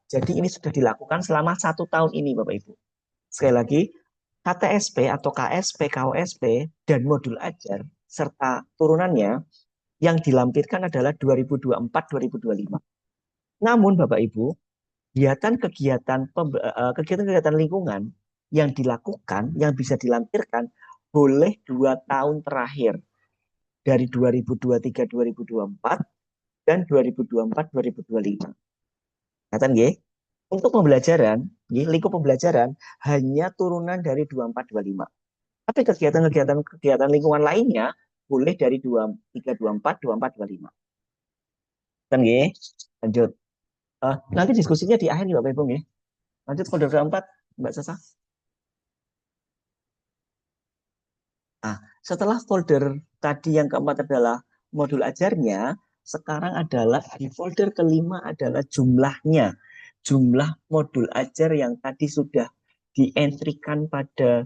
Jadi ini sudah dilakukan selama 1 tahun ini, Bapak Ibu. Sekali lagi, KTSP atau KSP, KOSP, dan modul ajar serta turunannya yang dilampirkan adalah 2024-2025. Namun Bapak Ibu, kegiatan lingkungan yang dilakukan, yang bisa dilampirkan, boleh 2 tahun terakhir dari 2023-2024 dan 2024-2025. Katakan nggih? Untuk pembelajaran, lingkup pembelajaran hanya turunan dari 24-25. Tapi kegiatan lingkungan lainnya boleh dari 23-24, 24-25. Kan nggih? Lanjut. Nanti diskusinya di akhir nih Bapak Ibu nggih. Lanjut folder keempat, Mbak Sasa. Nah, setelah folder tadi yang keempat adalah modul ajarnya, sekarang adalah di folder kelima adalah jumlahnya. Jumlah modul ajar yang tadi sudah dientrikan pada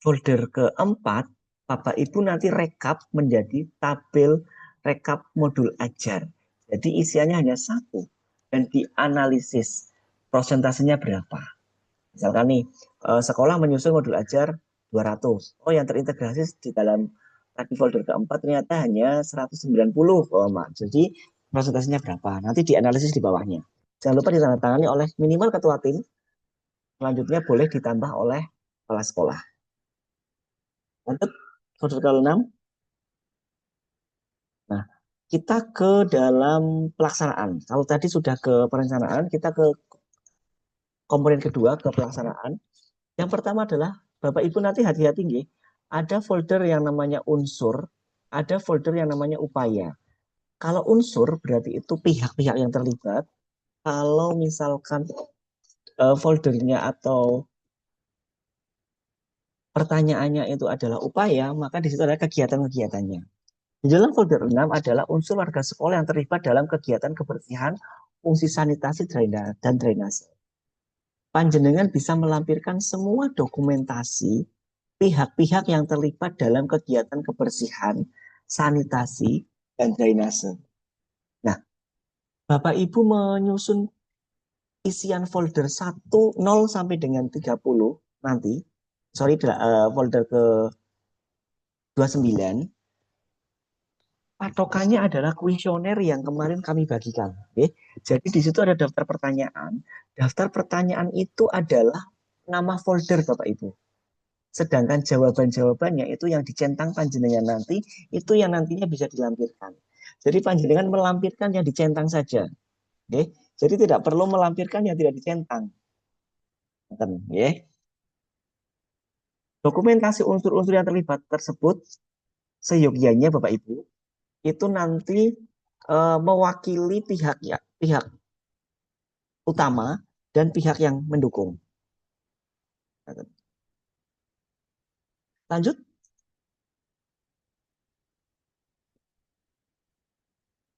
folder keempat, Bapak Ibu nanti rekap menjadi tabel rekap modul ajar. Jadi isiannya hanya 1 dan dianalisis prosentasenya berapa. Misalkan nih, sekolah menyusun modul ajar 200. Oh, yang terintegrasi di dalam tadi folder keempat ternyata hanya 190. Jadi prosentasenya berapa? Nanti dianalisis di bawahnya. Jangan lupa ditandatangani oleh minimal ketua tim. Selanjutnya boleh ditambah oleh kepala sekolah. Lanjut, folder ke-6. Nah, kita ke dalam pelaksanaan. Kalau tadi sudah ke perencanaan, kita ke komponen kedua, ke pelaksanaan. Yang pertama adalah, Bapak Ibu nanti hati-hati nggih. Ada folder yang namanya unsur, ada folder yang namanya upaya. Kalau unsur berarti itu pihak-pihak yang terlibat. Kalau misalkan foldernya atau pertanyaannya itu adalah upaya, maka di situ ada kegiatan-kegiatannya. Di dalam folder 6 adalah unsur warga sekolah yang terlibat dalam kegiatan kebersihan, fungsi sanitasi dan drainase. Panjenengan bisa melampirkan semua dokumentasi pihak-pihak yang terlibat dalam kegiatan kebersihan, sanitasi, dan drainase. Nah, Bapak Ibu menyusun isian folder 10 sampai dengan 30 nanti, folder ke 29, patokannya adalah kuesioner yang kemarin kami bagikan. Okay? Jadi di situ ada daftar pertanyaan. Daftar pertanyaan itu adalah nama folder Bapak Ibu. Sedangkan jawaban-jawabannya itu yang dicentang panjenengan nanti, itu yang nantinya bisa dilampirkan. Jadi panjenengan melampirkan yang dicentang saja. Okay? Jadi tidak perlu melampirkan yang tidak dicentang. Okay? Dokumentasi unsur-unsur yang terlibat tersebut, seyogyanya Bapak Ibu, itu nanti mewakili pihak utama dan pihak yang mendukung. Lanjut.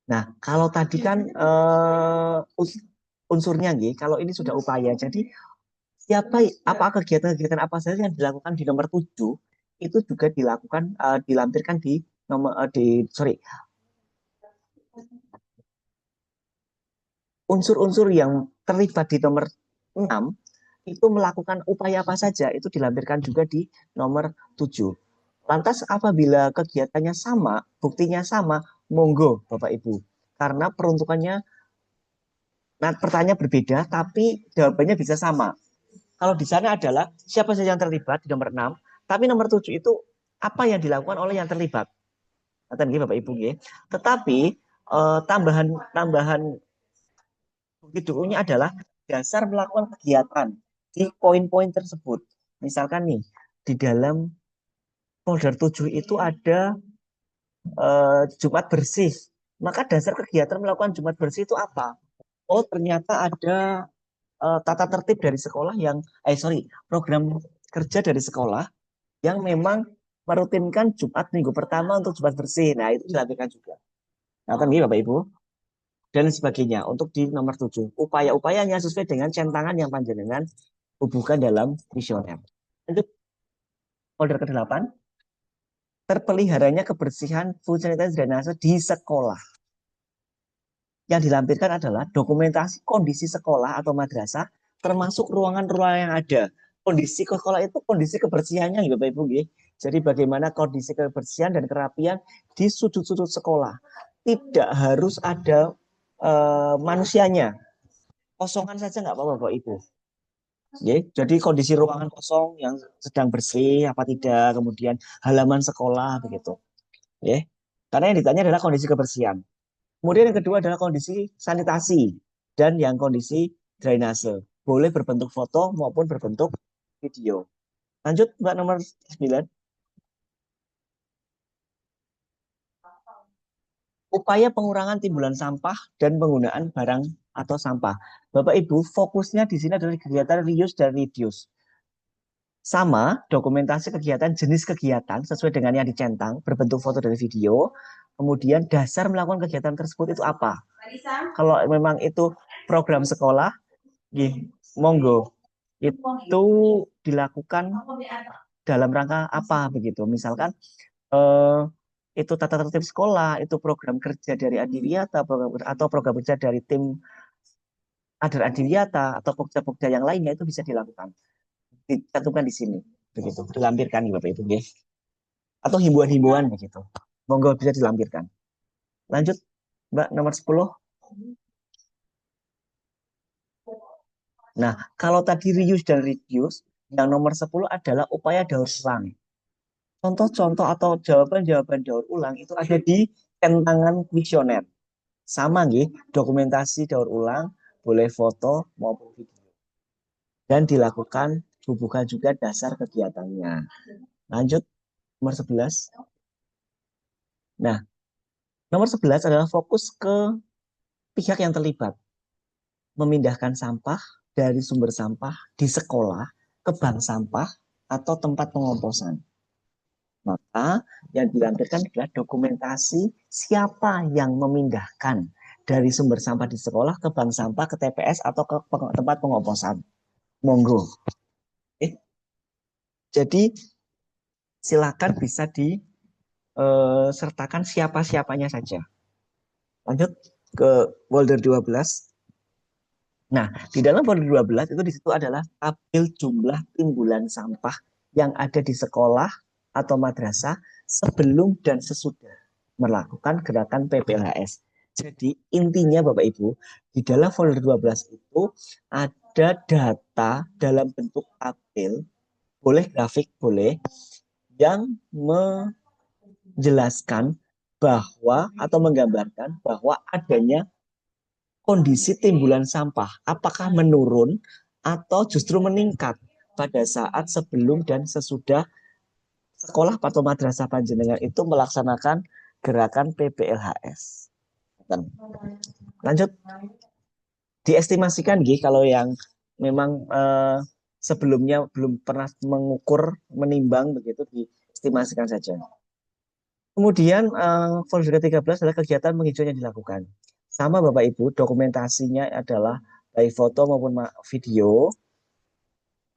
Nah, kalau tadi kan unsurnya nggih, kalau ini sudah upaya. Jadi apa kegiatan-kegiatan apa saja yang dilakukan di nomor 7 itu juga dilampirkan di unsur-unsur yang terlibat di nomor 6 itu melakukan upaya apa saja itu dilampirkan juga di nomor 7. Lantas apabila kegiatannya sama, buktinya sama, monggo Bapak Ibu. Karena peruntukannya Nah, pertanyaan berbeda, tapi jawabannya bisa sama. Kalau di sana adalah siapa saja yang terlibat di nomor 6, tapi nomor 7 itu apa yang dilakukan oleh yang terlibat. Kata Bapak Ibu, nggih. Tetapi tambahan tambahan bukti dukunnya adalah dasar melakukan kegiatan di poin-poin tersebut. Misalkan nih, di dalam folder 7 itu ada Jumat bersih. Maka dasar kegiatan melakukan Jumat bersih itu apa? Oh, ternyata ada tata tertib dari sekolah yang, program kerja dari sekolah yang memang merutinkan Jumat minggu pertama untuk Jumat bersih. Nah, itu dilakukan juga. Nah, kan Bapak Ibu? Dan sebagainya untuk di nomor 7. Upaya-upayanya sesuai dengan centangan yang panjenengan hubungkan dalam visioner. Untuk folder ke-8, terpeliharanya kebersihan fungsionalitas drainase di sekolah. Yang dilampirkan adalah dokumentasi kondisi sekolah atau madrasah, termasuk ruangan-ruangan yang ada. Kondisi sekolah itu kondisi kebersihannya, Bapak Ibu. Jadi bagaimana kondisi kebersihan dan kerapian di sudut-sudut sekolah. Tidak harus ada manusianya. Kosongan saja nggak apa-apa, Bapak Ibu. Jadi kondisi ruangan kosong yang sedang bersih apa tidak, kemudian halaman sekolah begitu. Karena yang ditanya adalah kondisi kebersihan. Kemudian yang kedua adalah kondisi sanitasi dan yang kondisi drainase. Boleh berbentuk foto maupun berbentuk video. Lanjut Mbak nomor 9. Upaya pengurangan timbulan sampah dan penggunaan barang atau sampah. Bapak Ibu, fokusnya di sini adalah kegiatan reuse dan reduce. Sama, dokumentasi kegiatan, jenis kegiatan sesuai dengan yang dicentang, berbentuk foto dan video. Kemudian dasar melakukan kegiatan tersebut itu apa? Kalau memang itu program sekolah, monggo. Itu dilakukan dalam rangka apa begitu? Misalkan itu tata tertib sekolah, itu program kerja dari Adiwiyata, atau program kerja dari tim Adar Adiwiyata, atau pokja-pokja yang lainnya itu bisa dilakukan. Dicantumkan di sini, begitu. Dilampirkan, Bapak Ibu. Atau himbauan-himbauan begitu. Monggo bisa dilampirkan. Lanjut, Mbak, nomor 10. Nah, kalau tadi reuse dan reduce, yang nomor 10 adalah upaya daur ulang. Contoh-contoh atau jawaban-jawaban daur ulang itu ada di centangan kuesioner. Sama nggih, dokumentasi daur ulang, boleh foto maupun video. Dan dilakukan hubungan juga dasar kegiatannya. Lanjut, nomor 11. Nah, nomor 11 adalah fokus ke pihak yang terlibat. Memindahkan sampah dari sumber sampah di sekolah ke bank sampah atau tempat pengomposan. Maka yang dilampirkan adalah dokumentasi siapa yang memindahkan dari sumber sampah di sekolah ke bank sampah, ke TPS, atau ke tempat pengomposan. Monggo. Jadi silakan bisa disertakan siapa-siapanya saja. Lanjut ke folder 12. Nah, di dalam folder 12 itu di situ adalah tabel jumlah timbulan sampah yang ada di sekolah atau madrasah sebelum dan sesudah melakukan gerakan PPLHS. Jadi intinya Bapak Ibu, di dalam folder 12 itu ada data dalam bentuk tabel, boleh grafik, boleh, yang menjelaskan bahwa atau menggambarkan bahwa adanya kondisi timbulan sampah, apakah menurun atau justru meningkat pada saat sebelum dan sesudah sekolah atau madrasah panjenengan itu melaksanakan gerakan PPLHS. Lanjut, diestimasikan kalau yang memang sebelumnya belum pernah mengukur, menimbang begitu, diestimasikan saja. Kemudian folder 13 adalah kegiatan penghijauan yang dilakukan. Sama Bapak Ibu, dokumentasinya adalah baik foto maupun video.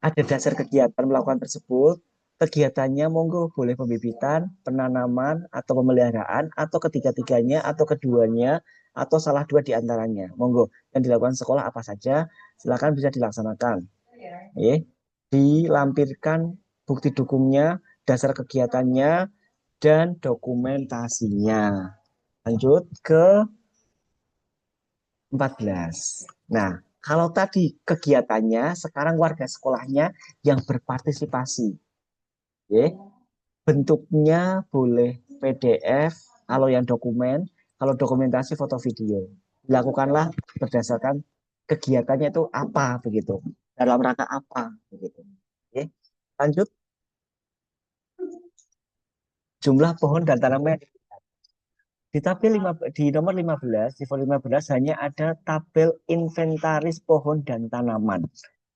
Ada dasar kegiatan melakukan tersebut. Kegiatannya monggo boleh pembibitan, penanaman, atau pemeliharaan, atau ketiga-tiganya, atau keduanya, atau salah dua di antaranya. Monggo, yang dilakukan sekolah apa saja, silakan bisa dilaksanakan. Dilampirkan bukti dukungnya, dasar kegiatannya, dan dokumentasinya. Lanjut ke 14. Nah, kalau tadi kegiatannya, sekarang warga sekolahnya yang berpartisipasi. Ya. Bentuknya boleh PDF, kalau yang dokumen, kalau dokumentasi foto video. Dilakukanlah berdasarkan kegiatannya itu apa begitu. Dalam rangka apa begitu. Oke. Lanjut, jumlah pohon dan tanaman. Di nomor 15, di volume 15 hanya ada tabel inventaris pohon dan tanaman.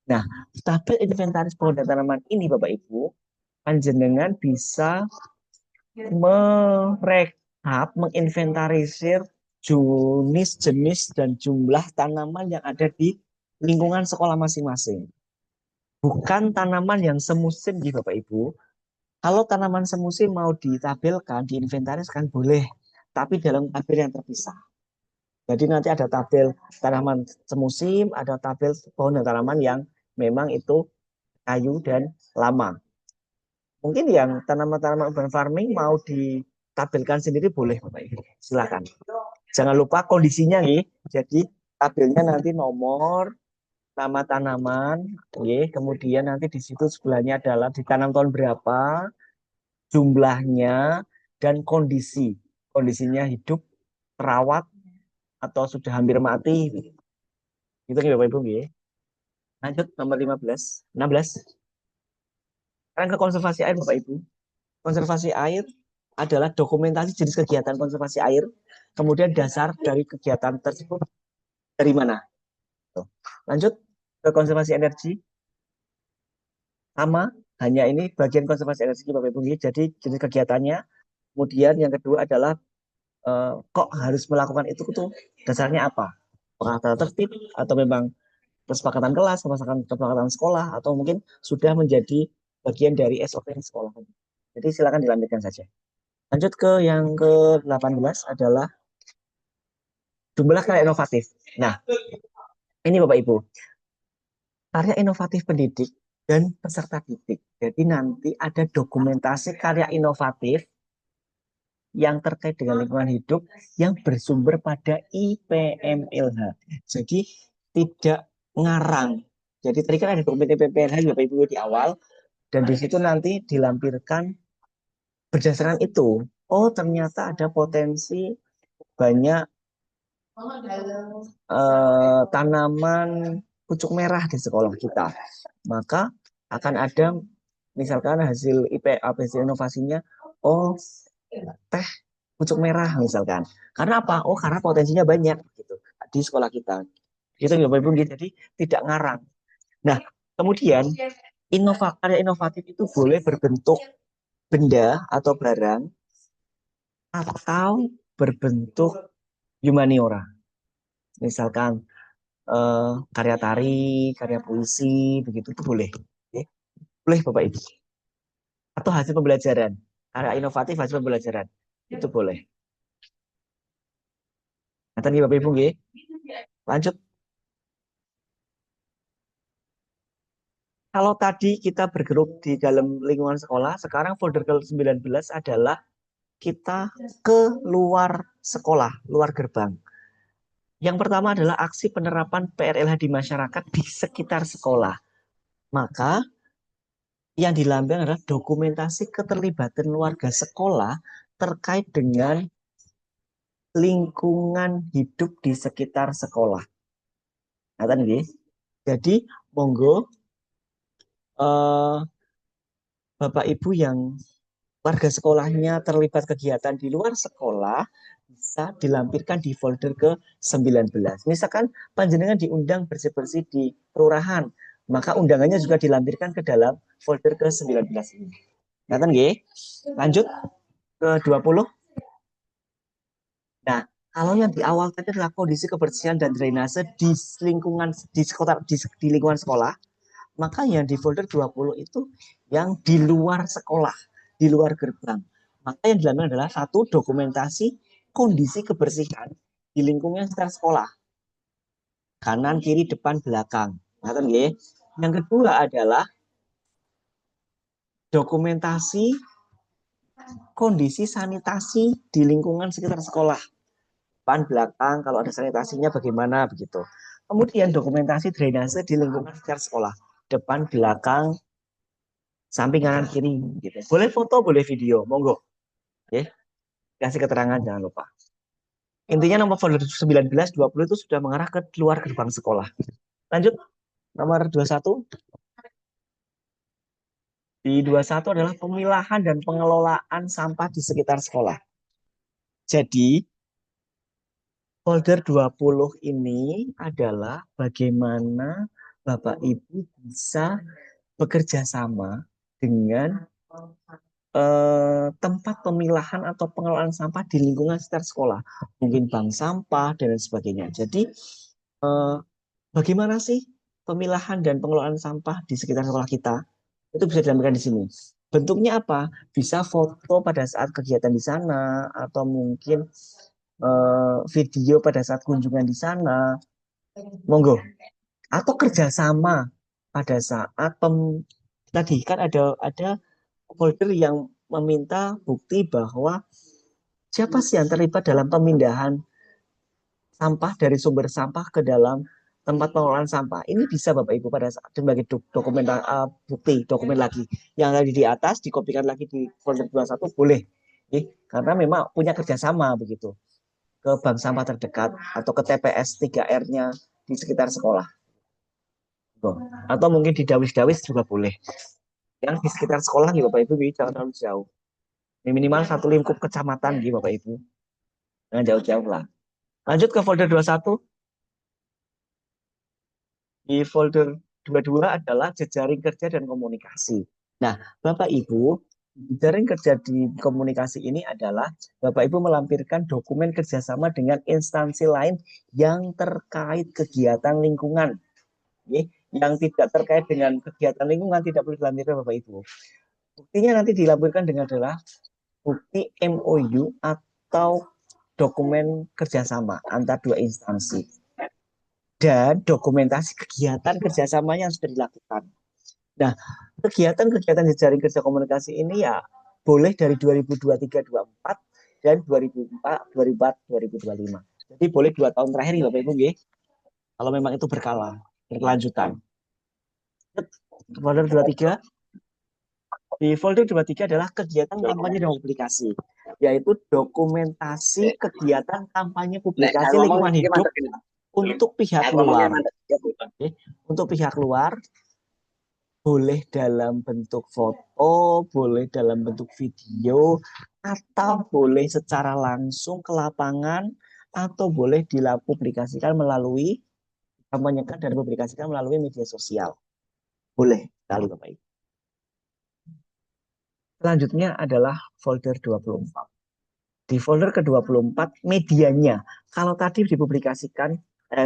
Nah, tabel inventaris pohon dan tanaman ini Bapak Ibu, panjenengan bisa merekap, menginventarisir jenis dan jumlah tanaman yang ada di lingkungan sekolah masing-masing. Bukan tanaman yang semusim di Bapak Ibu. Kalau tanaman semusim mau ditabelkan, diinventariskan boleh, tapi dalam tabel yang terpisah. Jadi nanti ada tabel tanaman semusim, ada tabel pohon dan tanaman yang memang itu kayu dan lama. Mungkin yang tanaman-tanaman urban farming mau ditabelkan sendiri boleh Bapak Ibu. Silakan. Jangan lupa kondisinya nih. Jadi tabelnya nanti nomor, nama tanaman, kemudian nanti di situ sebelahnya adalah ditanam tahun berapa, jumlahnya, dan kondisi. Kondisinya hidup, terawat, atau sudah hampir mati. Itu nih Bapak Ibu. Lanjut nomor 15, 16. Sekarang ke konservasi air Bapak Ibu. Konservasi air adalah dokumentasi jenis kegiatan konservasi air, kemudian dasar dari kegiatan tersebut dari mana. Lanjut ke konservasi energi. Sama, hanya ini bagian konservasi energi Bapak Ibu. Jadi jenis kegiatannya. Kemudian yang kedua adalah kok harus melakukan itu tuh dasarnya apa? Apakah tata tertib atau memang kesepakatan kelas, kesepakatan sekolah, atau mungkin sudah menjadi bagian dari SOP sekolah. Jadi silakan dilanjutkan saja. Lanjut ke yang ke-18 adalah jumlah karya inovatif. Nah, ini Bapak Ibu, karya inovatif pendidik dan peserta didik. Jadi nanti ada dokumentasi karya inovatif yang terkait dengan lingkungan hidup yang bersumber pada IPMLH. Jadi tidak ngarang. Jadi tadi kan ada dokumen IPMLH Bapak Ibu di awal, dan di situ nanti dilampirkan berdasarkan itu. Oh, ternyata ada potensi banyak tanaman pucuk merah di sekolah kita. Maka akan ada misalkan hasil hasil inovasinya, oh teh pucuk merah misalkan. Karena apa? Oh karena potensinya banyak gitu di sekolah kita. Gitu Bapak Ibu, jadi tidak ngarang. Nah, kemudian karya inovatif itu boleh berbentuk benda atau barang atau berbentuk humaniora. Misalkan karya tari, karya puisi, begitu itu boleh. Ya. Boleh Bapak Ibu. Atau hasil pembelajaran. Karya inovatif hasil pembelajaran. Itu boleh. Nah, tadi Bapak Ibu, lanjut. Kalau tadi kita bergerak di dalam lingkungan sekolah, sekarang folder ke-19 adalah kita keluar sekolah, luar gerbang. Yang pertama adalah aksi penerapan PRLH di masyarakat di sekitar sekolah. Maka yang dilampirkan adalah dokumentasi keterlibatan warga sekolah terkait dengan lingkungan hidup di sekitar sekolah. Nah, tadi, jadi monggo Bapak Ibu yang warga sekolahnya terlibat kegiatan di luar sekolah bisa dilampirkan di folder ke-19. Misalkan panjenengan diundang bersih-bersih di kelurahan, maka undangannya juga dilampirkan ke dalam folder ke-19 ini. Nah, lanjut ke 20. Nah, kalau yang di awal tadi adalah kondisi kebersihan dan drainase di lingkungan di lingkungan sekolah, maka yang di folder 20 itu yang di luar sekolah, di luar gerbang. Maka yang dilakukan adalah satu, dokumentasi kondisi kebersihan di lingkungan sekitar sekolah. Kanan, kiri, depan, belakang. Yang kedua adalah dokumentasi kondisi sanitasi di lingkungan sekitar sekolah. Depan, belakang, kalau ada sanitasinya bagaimana begitu. Kemudian dokumentasi drainase di lingkungan sekitar sekolah, depan, belakang, samping kanan kiri gitu. Boleh foto, boleh video, monggo. Oke, kasih keterangan jangan lupa. Intinya nomor folder 19, 20 itu sudah mengarah ke luar gerbang sekolah. Lanjut, nomor 21. Di 21 adalah pemilahan dan pengelolaan sampah di sekitar sekolah. Jadi, folder 20 ini adalah bagaimana Bapak Ibu bisa bekerja sama dengan tempat pemilahan atau pengelolaan sampah di lingkungan sekitar sekolah, mungkin bank sampah dan lain sebagainya. Jadi bagaimana sih pemilahan dan pengelolaan sampah di sekitar sekolah kita? Itu bisa ditampilkan di sini. Bentuknya apa? Bisa foto pada saat kegiatan di sana, atau mungkin video pada saat kunjungan di sana, monggo. Atau kerjasama pada saat tadi kan ada folder yang meminta bukti bahwa siapa sih yang terlibat dalam pemindahan sampah dari sumber sampah ke dalam tempat pengelolaan sampah. Ini bisa Bapak Ibu pada saat sebagai dokumen bukti, dokumen lagi. Yang tadi di atas dikopikan lagi di folder 21 boleh. Karena memang punya kerjasama begitu. Ke bank sampah terdekat atau ke TPS 3R-nya di sekitar sekolah. Atau mungkin di dawis-dawis juga boleh. Yang di sekitar sekolah nih Bapak Ibu jangan terlalu jauh. Minimal satu lingkup kecamatan gitu Bapak Ibu. Jangan jauh-jauh lah. Lanjut ke folder 21. Di folder 22 adalah jejaring kerja dan komunikasi. Nah, Bapak Ibu, jejaring kerja di komunikasi ini adalah Bapak Ibu melampirkan dokumen kerjasama dengan instansi lain yang terkait kegiatan lingkungan. Yang tidak terkait dengan kegiatan lingkungan tidak perlu dilampirkan Bapak Ibu. Buktinya nanti dilampirkan dengan adalah bukti MOU atau dokumen kerjasama antar dua instansi dan dokumentasi kegiatan kerjasamanya yang sudah dilakukan. Nah, kegiatan-kegiatan jejaring kerja komunikasi ini ya boleh dari 2023-24 dan 2024-2025. Jadi boleh 2 tahun terakhir ya Bapak Ibu nggih. Kalau memang itu berkelanjutan. Folder 23. Di folder 23 adalah kegiatan kampanye dan publikasi, yaitu dokumentasi kegiatan kampanye publikasi lingkungan hidup untuk pihak luar. Untuk pihak luar boleh dalam bentuk foto, boleh dalam bentuk video, atau boleh secara langsung ke lapangan, atau boleh dipublikasikan melalui kampanyekan dan publikasikan melalui media sosial. Boleh sekali Bapak Ibu. Selanjutnya adalah folder 24. Di folder ke-24 medianya. Kalau tadi dipublikasikan,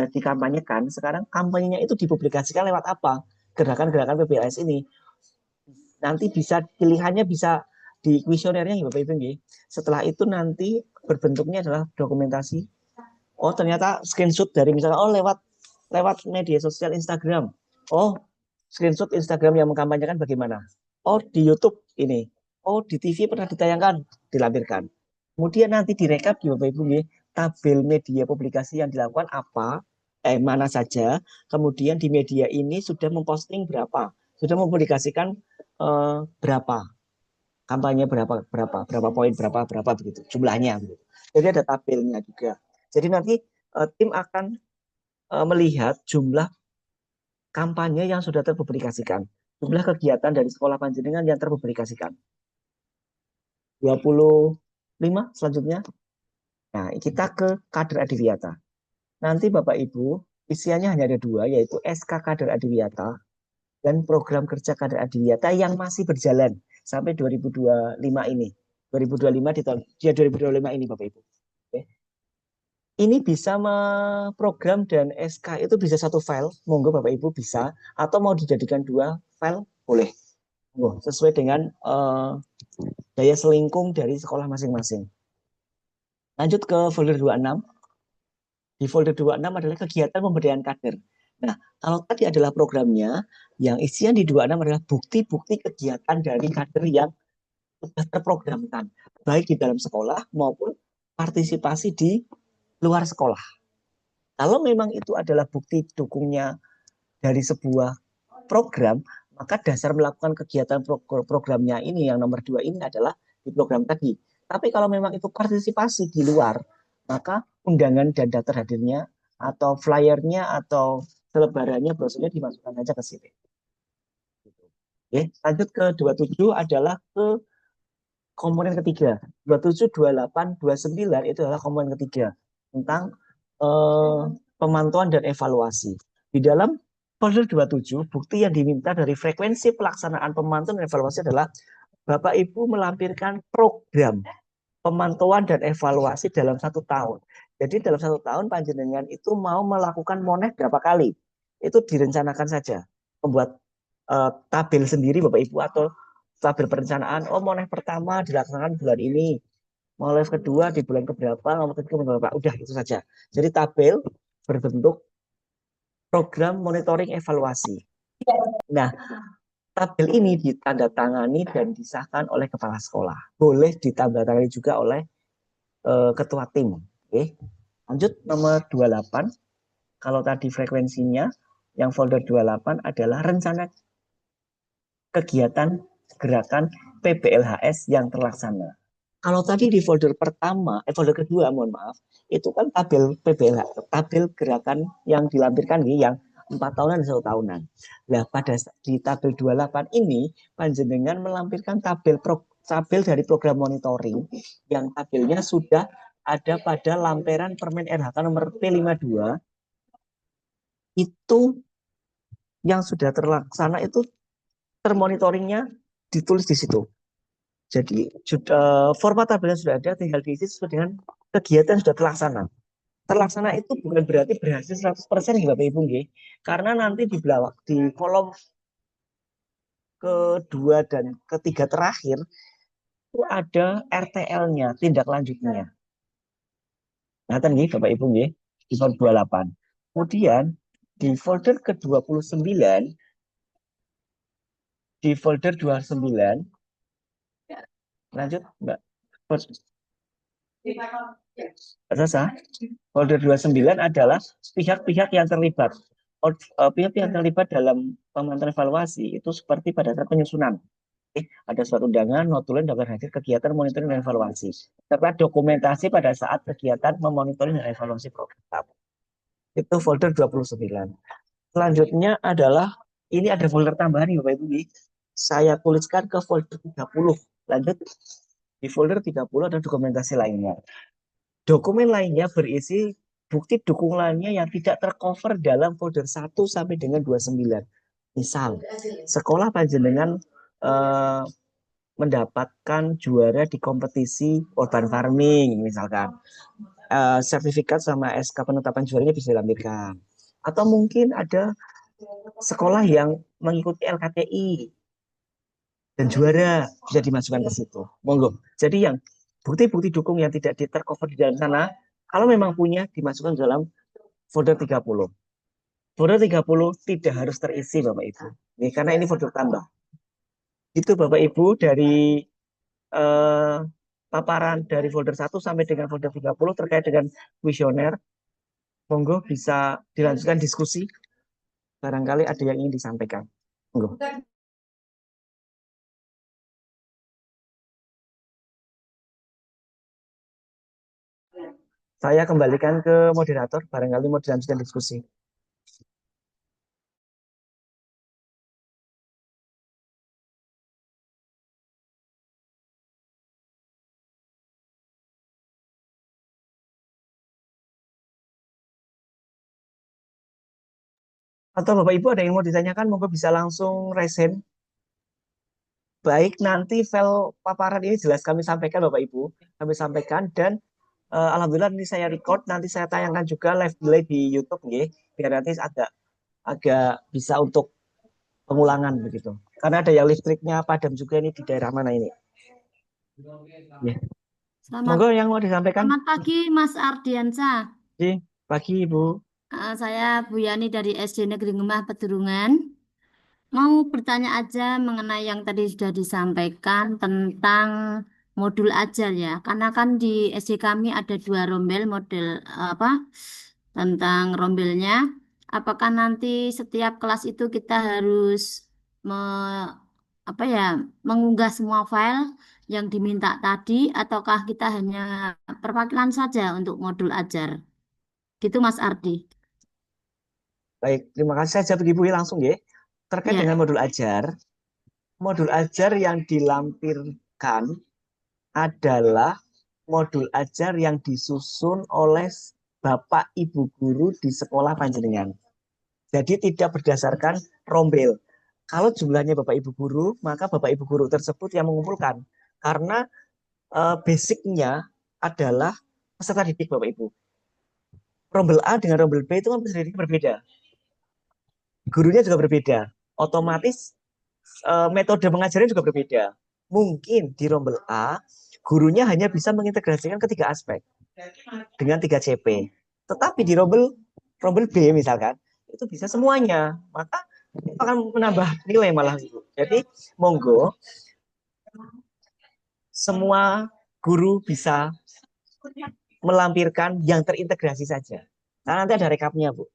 dikampanyekan, sekarang kampanyenya itu dipublikasikan lewat apa? Gerakan-gerakan PPLS ini. Nanti bisa pilihannya bisa di kuesionernya ya Bapak Ibu nggih. Setelah itu nanti berbentuknya adalah dokumentasi. Oh, ternyata screenshot dari misalnya lewat media sosial Instagram. Oh, screenshot Instagram yang mengkampanyekan bagaimana? Oh, di YouTube ini. Oh, di TV pernah ditayangkan, dilampirkan. Kemudian nanti direkap di Bapak Ibu nih, tabel media publikasi yang dilakukan apa, mana saja. Kemudian di media ini sudah memposting berapa, sudah mempublikasikan berapa, kampanye berapa poin, berapa begitu, jumlahnya. Begitu. Jadi ada tabelnya juga. Jadi nanti tim akan melihat jumlah kampanye yang sudah terpublikasikan, jumlah kegiatan dari sekolah panjenengan yang terpublikasikan. 25 selanjutnya. Nah, kita ke kader adiwiyata. Nanti Bapak Ibu, isiannya hanya ada 2, yaitu SK kader adiwiyata dan program kerja kader adiwiyata yang masih berjalan sampai 2025 ini. 2025 di tahun 2025 ini Bapak Ibu. Oke. Ini bisa program dan SK itu bisa satu file, monggo Bapak Ibu bisa, atau mau dijadikan 2 file boleh. Sesuai dengan daya selingkung dari sekolah masing-masing. Lanjut ke folder 26. Di folder 26 adalah kegiatan pemberdayaan kader. Nah, kalau tadi adalah programnya, yang isian di 26 adalah bukti-bukti kegiatan dari kader yang sudah terprogramkan, baik di dalam sekolah maupun partisipasi di luar sekolah. Kalau memang itu adalah bukti dukungnya dari sebuah program, maka dasar melakukan kegiatan programnya ini yang nomor 2 ini adalah di program tadi. Tapi kalau memang itu partisipasi di luar, maka undangan dan daftar hadirnya atau flyernya atau selebarannya brosurnya dimasukkan saja ke sini. Oke, lanjut ke 27 adalah ke komponen ketiga. 27, 28, 29 itu adalah komponen ketiga tentang pemantauan dan evaluasi. Di dalam folder 27, bukti yang diminta dari frekuensi pelaksanaan pemantauan dan evaluasi adalah Bapak Ibu melampirkan program pemantauan dan evaluasi dalam 1 tahun. Jadi dalam 1 tahun panjenengan itu mau melakukan moneh berapa kali? Itu direncanakan saja. Membuat tabel sendiri Bapak Ibu atau tabel perencanaan. Oh, moneh pertama dilaksanakan bulan ini. Moneh kedua di bulan keberapa, moneh ketiga bulan berapa. Udah itu saja. Jadi tabel berbentuk program monitoring evaluasi. Nah, tabel ini ditandatangani dan disahkan oleh kepala sekolah. Boleh ditandatangani juga oleh ketua tim. Oke. Lanjut nomor 28. Kalau tadi frekuensinya yang folder 28 adalah rencana kegiatan gerakan PBLHS yang terlaksana. Kalau tadi di folder pertama, folder kedua, mohon maaf, itu kan tabel PBLH, tabel gerakan yang dilampirkan yang 4 tahunan dan 1 tahunan. Nah, pada di tabel 28 ini, panjenengan melampirkan tabel dari program monitoring yang tabelnya sudah ada pada lampiran Permen RHK nomor P52 itu yang sudah terlaksana itu termonitoringnya ditulis di situ. Jadi format tabelnya sudah ada, tinggal diisi sesuai dengan kegiatan yang sudah terlaksana. Terlaksana itu bukan berarti berhasil 100% Bapak Ibu nggih. Karena nanti di belakang di kolom kedua dan ketiga terakhir itu ada RTL-nya, tindak lanjutnya. Nah, nggih Bapak Ibu nggih, di folder 28. Kemudian di folder ke-29 di folder 29 lanjut Mbak. Rasa folder 29 adalah pihak-pihak yang terlibat. Pihak-pihak yang terlibat dalam pemantauan evaluasi itu seperti pada saat penyusunan. Ada surat undangan, notulen, daftar hadir, kegiatan monitoring dan evaluasi. Serta dokumentasi pada saat kegiatan memonitoring dan evaluasi program. Itu folder 29. Selanjutnya adalah, ini ada folder tambahan Bapak Ibu. Saya tuliskan ke folder 30. Lanjut. Di folder 30 ada dokumentasi lainnya. Dokumen lainnya berisi bukti dukungannya yang tidak tercover dalam folder 1 sampai dengan 29. Misal, sekolah panjenengan mendapatkan juara di kompetisi urban farming, misalkan. Sertifikat sama SK penetapan juaranya bisa dilampirkan. Atau mungkin ada sekolah yang mengikuti LKTI dan juara, bisa dimasukkan ke situ. Monggo. Jadi yang bukti-bukti dukung yang tidak tercover di dalam sana, kalau memang punya, dimasukkan dalam folder 30. Folder 30 tidak harus terisi Bapak Ibu. Ini, karena ini folder tambah. Itu Bapak Ibu dari paparan dari folder 1 sampai dengan folder 30 terkait dengan kuesioner. Monggo bisa dilanjutkan diskusi. Barangkali ada yang ingin disampaikan. Monggo. Saya kembalikan ke moderator, barangkali mau dilanjutkan diskusi. Atau Bapak Ibu ada yang mau ditanyakan, monggo bisa langsung raise hand. Baik, nanti file paparan ini jelas kami sampaikan Bapak Ibu. Kami sampaikan dan alhamdulillah ini saya record, nanti saya tayangkan juga live delay di YouTube nggih, biar nanti agak bisa untuk pengulangan begitu. Karena ada yang listriknya padam juga ini di daerah mana ini. Ya. Monggo yang mau disampaikan. Selamat pagi Mas Ardiansyah. Pagi Ibu. Saya Bu Yani dari SD Negeri Ngemah Pedurungan. Mau bertanya aja mengenai yang tadi sudah disampaikan tentang modul ajar ya. Karena kan di SD kami ada 2 rombel model tentang rombelnya. Apakah nanti setiap kelas itu kita harus apa ya, mengunggah semua file yang diminta tadi, ataukah kita hanya perwakilan saja untuk modul ajar? Gitu Mas Ardi. Baik, terima kasih. Saya jawab Ibu langsung ya. Terkait Ya, dengan modul ajar yang dilampirkan adalah modul ajar yang disusun oleh Bapak Ibu guru di sekolah panjenengan. Jadi tidak berdasarkan rombel. Kalau jumlahnya Bapak Ibu guru, maka Bapak Ibu guru tersebut yang mengumpulkan. Karena basicnya adalah peserta didik Bapak Ibu. Rombel A dengan rombel B itu kan peserta didik berbeda. Gurunya juga berbeda. Otomatis metode mengajarnya juga berbeda. Mungkin di rombel A, gurunya hanya bisa mengintegrasikan ketiga aspek dengan 3 CP. Tetapi di rombel B misalkan, itu bisa semuanya. Maka itu akan menambah nilai malah. Jadi monggo semua guru bisa melampirkan yang terintegrasi saja. Karena nanti ada rekapnya, Bu.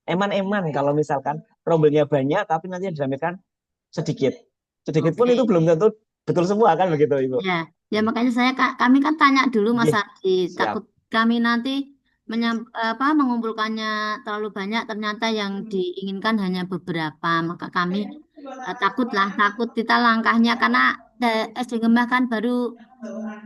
Eman-eman kalau misalkan rombelnya banyak, tapi nanti yang dirampilkan sedikit. Sedikit pun oke. itu belum tentu betul semua kan begitu, Ibu. Ya, ya makanya kami kan tanya dulu Mas Iya, Ardi, siap. takut kami nanti mengumpulkannya terlalu banyak, ternyata yang diinginkan hanya beberapa, maka kami takut kita langkahnya, karena SD Gemah kan baru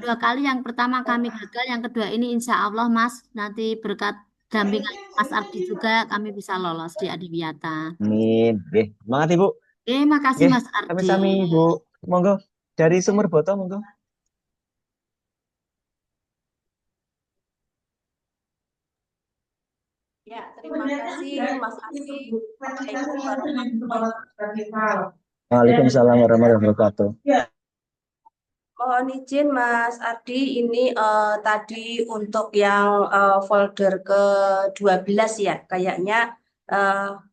2 kali, yang pertama kami gagal, yang kedua ini insya Allah Mas, nanti berkat dampingan Mas Ardi juga kami bisa lolos di Adiwiyata. Amin. Oke, semangat Ibu. Oke, makasih Oke, Mas Ardi. sami-sami Ibu. Monggo dari Sumur Boto, monggo. Ya, terima kasih Mas Ardi. Assalamualaikum warahmatullahi wabarakatuh. Waalaikumsalam warahmatullahi wabarakatuh. Mohon izin Mas Ardi, ini tadi untuk yang folder ke-12 ya, kayaknya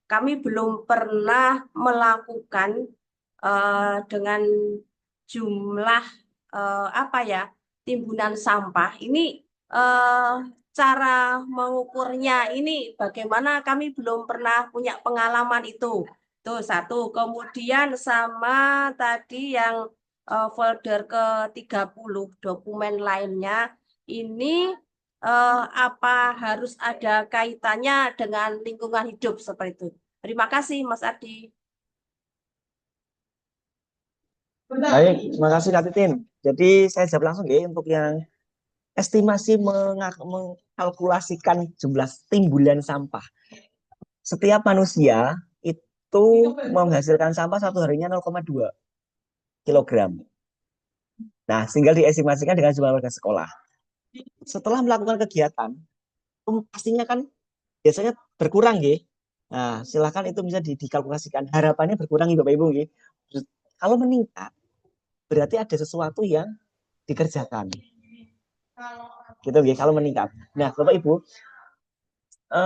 kami belum pernah melakukan dengan jumlah apa ya, timbunan sampah. Ini cara mengukurnya ini bagaimana, kami belum pernah punya pengalaman itu. Tuh satu, kemudian sama tadi yang folder ke-30 dokumen lainnya, ini apa harus ada kaitannya dengan lingkungan hidup seperti itu. Terima kasih Mas Ardi. Baik, terima kasih Kak Titin. Jadi saya jawab langsung ya untuk yang estimasi mengkalkulasikan jumlah timbulan sampah. Setiap manusia itu menghasilkan sampah satu harinya 0,2 kilogram. Nah, tinggal diestimasikan dengan jumlah warga sekolah. Setelah melakukan kegiatan, pastinya kan biasanya berkurang ya. Nah, silakan itu bisa dikalkulasikan. Harapannya berkurang ya Bapak Ibu ya. Kalau meningkat, berarti ada sesuatu yang dikerjakan. Gitu ya, kalau meningkat. Nah, Bapak Ibu,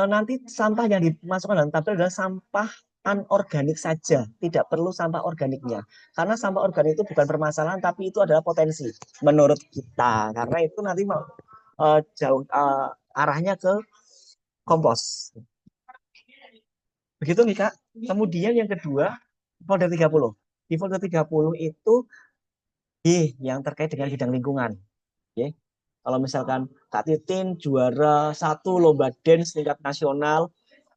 nanti sampah yang dimasukkan dalam tabel adalah sampah anorganik saja, tidak perlu sampah organiknya. Karena sampah organik itu bukan permasalahan, tapi itu adalah potensi menurut kita. Karena itu nanti jauh arahnya ke kompos. Begitu nih Kak. Kemudian yang kedua, folder 30. Di folder 30 itu yang terkait dengan bidang lingkungan. Oke. Kalau misalkan Kak Titin juara 1 lomba dance tingkat nasional,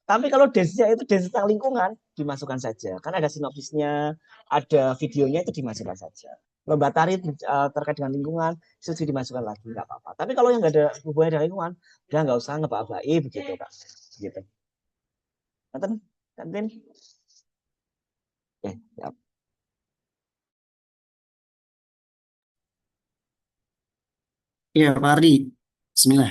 tapi kalau dance-nya itu dance tentang lingkungan, dimasukkan saja. Kan ada sinopsisnya, ada videonya, itu dimasukkan saja. Lomba tari terkait dengan lingkungan, itu dimasukkan lagi, nggak apa-apa. Tapi kalau yang nggak ada hubungannya dengan lingkungan, udah nggak usah ngebak-baik begitu Kak. Gitu. Nonton, Kantin. Ya, siap. Ya, Pak Ardi. Bismillah.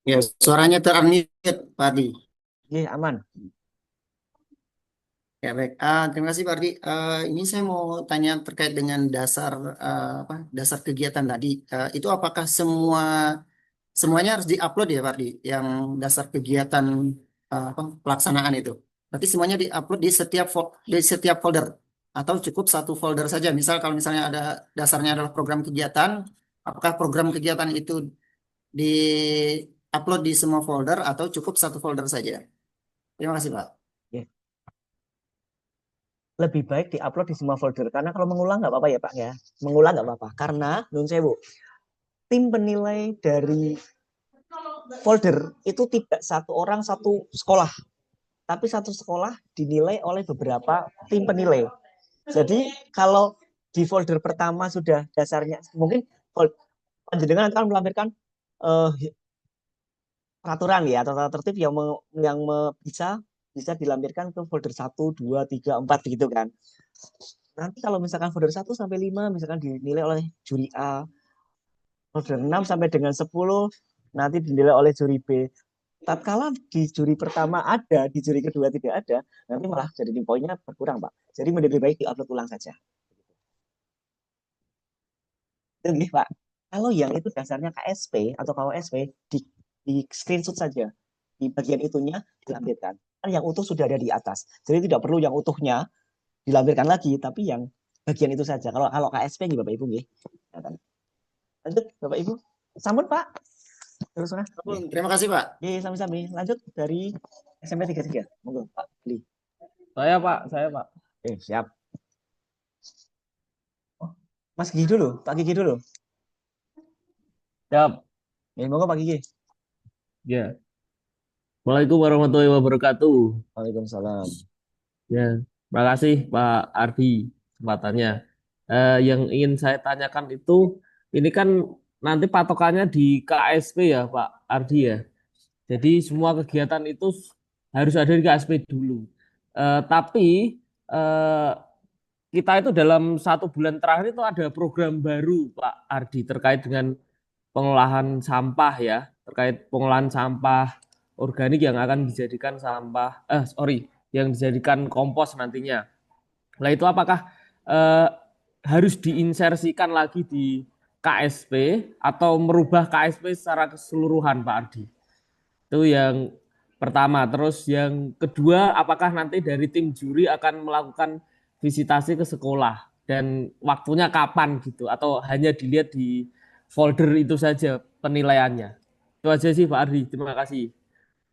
Ya, suaranya terunmute, Pak Ardi. Iya, aman. Ya, baik. Terima kasih, Pak Ardi. Ini saya mau tanya terkait dengan dasar kegiatan tadi. Itu apakah semuanya harus diupload ya, Pak Ardi? Yang dasar kegiatan pelaksanaan itu. Berarti semuanya diupload di setiap folder, atau cukup satu folder saja. Misal kalau misalnya ada dasarnya adalah program kegiatan, apakah program kegiatan itu di-upload di semua folder atau cukup satu folder saja? Terima kasih, Pak. Ya. Lebih baik diupload di semua folder karena kalau mengulang nggak apa-apa ya Pak ya. Mengulang nggak apa-apa karena nun sewu, tim penilai dari folder itu tidak satu orang satu sekolah, tapi satu sekolah dinilai oleh beberapa tim penilai. Jadi kalau di folder pertama sudah dasarnya mungkin panjenengan akan melampirkan peraturan ya atau tata tertib yang bisa dilampirkan ke folder 1, 2, 3, 4 begitu kan. Nanti kalau misalkan folder 1 sampai 5 misalkan dinilai oleh juri A, folder 6 sampai dengan 10 nanti dinilai oleh juri B. Tatkala di juri pertama ada, di juri kedua tidak ada, nanti malah jadi poinnya berkurang, Pak. Jadi lebih baik diupload ulang saja. Itu nih, Pak. Kalau yang itu dasarnya KSP atau KOSP di screenshot saja. Di bagian itunya dilampirkan. Kan yang utuh sudah ada di atas. Jadi tidak perlu yang utuhnya dilampirkan lagi, tapi yang bagian itu saja. Kalau KSP nih Bapak Ibu nggih. Lanjut Bapak Ibu. Sampun Pak. Terus mana? Terima kasih, Pak. Oke, sami-sami. Lanjut dari SMP 33. Monggo Pak Beli. Saya Pak. Siap. Oh, Mas Gigi dulu, Pak Gigi dulu. Siap. Monggo Pak Gigi. Ya. Assalamualaikum warahmatullahi wabarakatuh. Waalaikumsalam. Ya, terima kasih Pak Ardi kesempatannya. Yang ingin saya tanyakan itu, ini kan nanti patokannya di KSP ya Pak Ardi ya. Jadi semua kegiatan itu harus ada di KSP dulu. Tapi kita itu dalam 1 bulan terakhir itu ada program baru Pak Ardi terkait dengan pengolahan sampah ya, terkait pengolahan sampah organik yang akan dijadikan yang dijadikan kompos nantinya. Nah itu apakah harus diinsersikan lagi di KSP atau merubah KSP secara keseluruhan Pak Ardi? Itu yang pertama. Terus yang kedua, apakah nanti dari tim juri akan melakukan visitasi ke sekolah dan waktunya kapan gitu atau hanya dilihat di folder itu saja penilaiannya? Itu aja sih Pak Ardi. Terima kasih.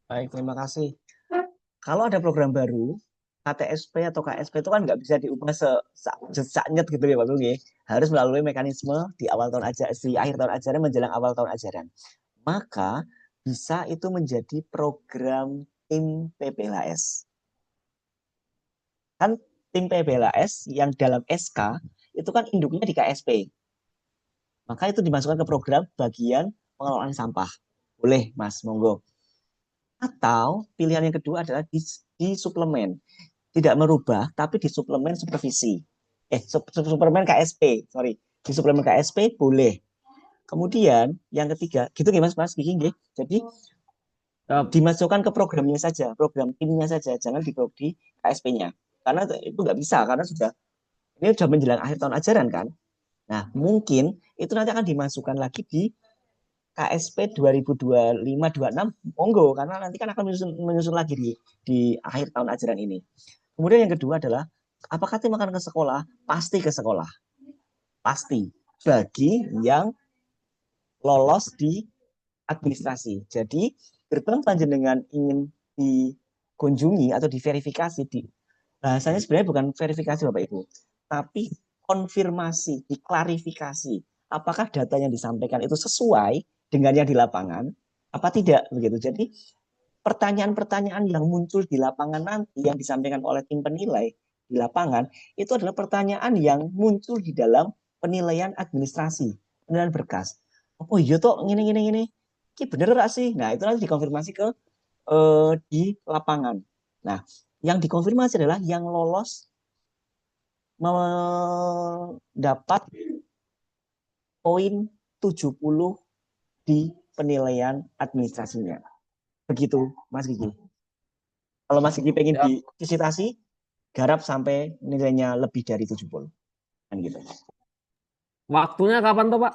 Baik, terima kasih. Kalau ada program baru, KTSP atau KSP itu kan nggak bisa diubah sesaknyet gitu ya Pak Bung. Harus melalui mekanisme di akhir tahun ajaran menjelang awal tahun ajaran. Maka bisa itu menjadi program tim PPLHS. Kan tim PPLHS yang dalam SK itu kan induknya di KSP. Maka itu dimasukkan ke program bagian pengelolaan sampah. Boleh Mas, monggo. Atau pilihan yang kedua adalah di suplemen. Tidak merubah, tapi di suplemen supervisi. Suplemen KSP, sorry. Di suplemen KSP boleh. Kemudian yang ketiga, gitu nggih Mas Gigi nggih. Jadi dimasukkan ke programnya saja, program timnya saja, jangan di KSP-nya. Karena itu nggak bisa, karena ini sudah menjelang akhir tahun ajaran kan. Nah, mungkin itu nanti akan dimasukkan lagi di KSP 2025-26 monggo karena nanti kan akan menyusun lagi di akhir tahun ajaran ini. Kemudian yang kedua adalah apakah tim akan ke sekolah? Pasti ke sekolah. Pasti bagi yang lolos di administrasi. Jadi gerbang panjenengan ingin dikunjungi atau diverifikasi bahasanya sebenarnya bukan verifikasi Bapak Ibu, tapi konfirmasi, diklarifikasi apakah data yang disampaikan itu sesuai dengan yang di lapangan apa tidak begitu. Jadi pertanyaan-pertanyaan yang muncul di lapangan nanti yang disampaikan oleh tim penilai di lapangan itu adalah pertanyaan yang muncul di dalam penilaian administrasi, penilaian berkas. Oh iya toh gini. Ini bener gak sih? Nah itu nanti dikonfirmasi ke di lapangan. Nah yang dikonfirmasi adalah yang lolos mendapat poin 70 di penilaian administrasinya. Begitu Mas Gigi. Kalau Mas Gigi pengen divisitasi, garap sampai nilainya lebih dari 70. Kan gitu. Waktunya kapan toh Pak?